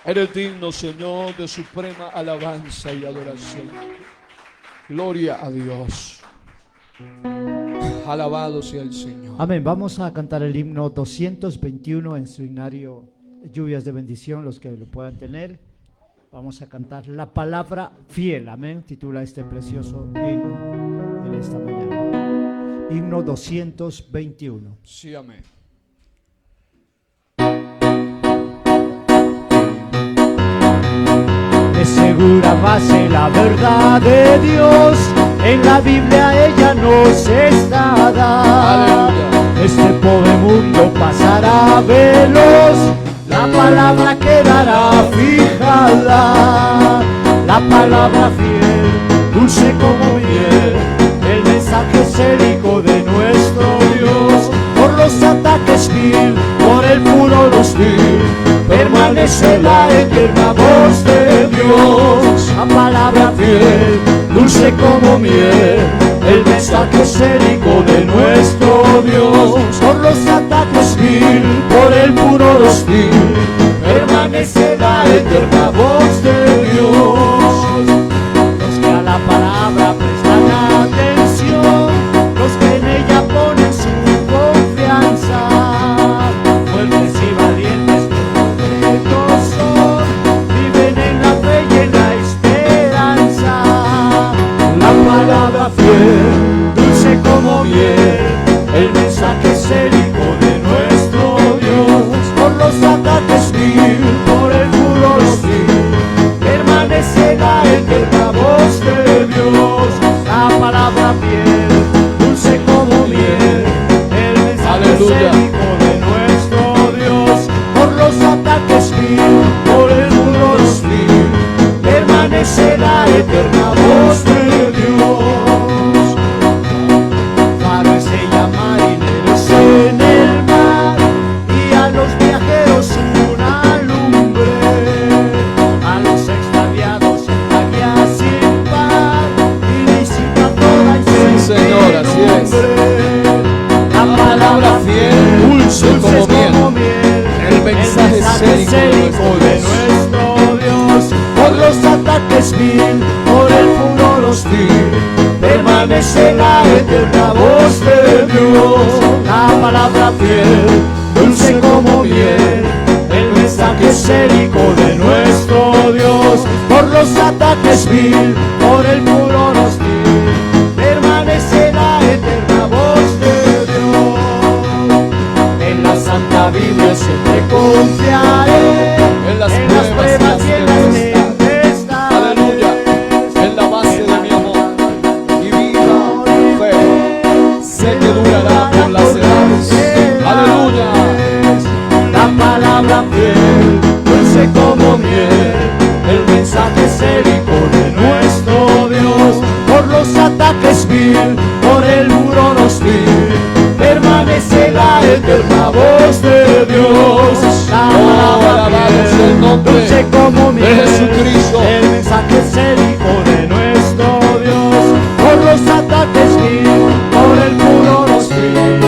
Eres digno, Señor, de suprema alabanza y adoración. Gloria a Dios. Alabado sea el Señor. Amén. Vamos a cantar el himno 221 en su himnario Lluvias de Bendición, los que lo puedan tener. Vamos a cantar La Palabra Fiel. Amén. Titula este precioso himno en esta mañana. Himno 221. Sí, amén. Es segura base la verdad de Dios, en la Biblia ella nos está dada. Este pobre mundo pasará veloz, la palabra quedará fijada. La palabra fiel, dulce como miel, el mensaje célico de nuestro Dios. Por los ataques vil, por el furor hostil, permanece la eterna voz de Dios. La palabra fiel, dulce como miel, el mensaje célico de nuestro Dios. Por los ataques vil, por el furor hostil, permanece la eterna voz de Dios. Los que a la palabra prestan atención, los que en ella ponen su confianza, fuertes y valientes por son, viven en la fe y en la esperanza. La palabra fiel, dulce como miel, el mensaje célico de nuestro Dios. Por los ataques vil, por el furor hostil, permanece la eterna voz de Dios. La palabra fiel, dulce como miel, el mensaje célico de nuestro Dios. Por los ataques vil, por el furor hostil, permanece la eterna voz de Dios. Faros ella marineros en el mar, y a los viajeros una lumbre, a los extraviados la guía sin par, y disipa toda Señor, así es. La palabra fiel, dulce como miel, el mensaje célico de nuestro Dios. Por los ataques vil, por el furor hostil, permanece la eterna voz de Dios. La palabra fiel, dulce como miel, el mensaje célico de nuestro Dios. Por los ataques vil, por el furor hostil, permanece la eterna voz de Dios. En la Santa Biblia siempre confiaré, en las pruebas y en las tempestades. Aleluya. En la base de mi amor y viva fe, sé que durará por las edades. Aleluya. La palabra fiel, dulce como miel, el mensaje célico de nuestro Dios. Por los ataques vil, por el furor hostil, permanece la eterna voz de Dios. La palabra fiel, dulce como miel, de Jesucristo, el mensaje célico de nuestro Dios. Por los ataques vil, por el furor hostil,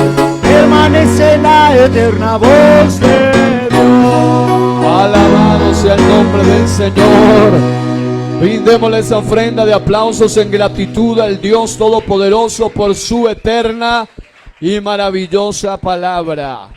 permanece la eterna voz de Dios. Alabado sea el nombre del Señor. Brindémosle esa ofrenda de aplausos en gratitud al Dios Todopoderoso por su eterna y maravillosa palabra.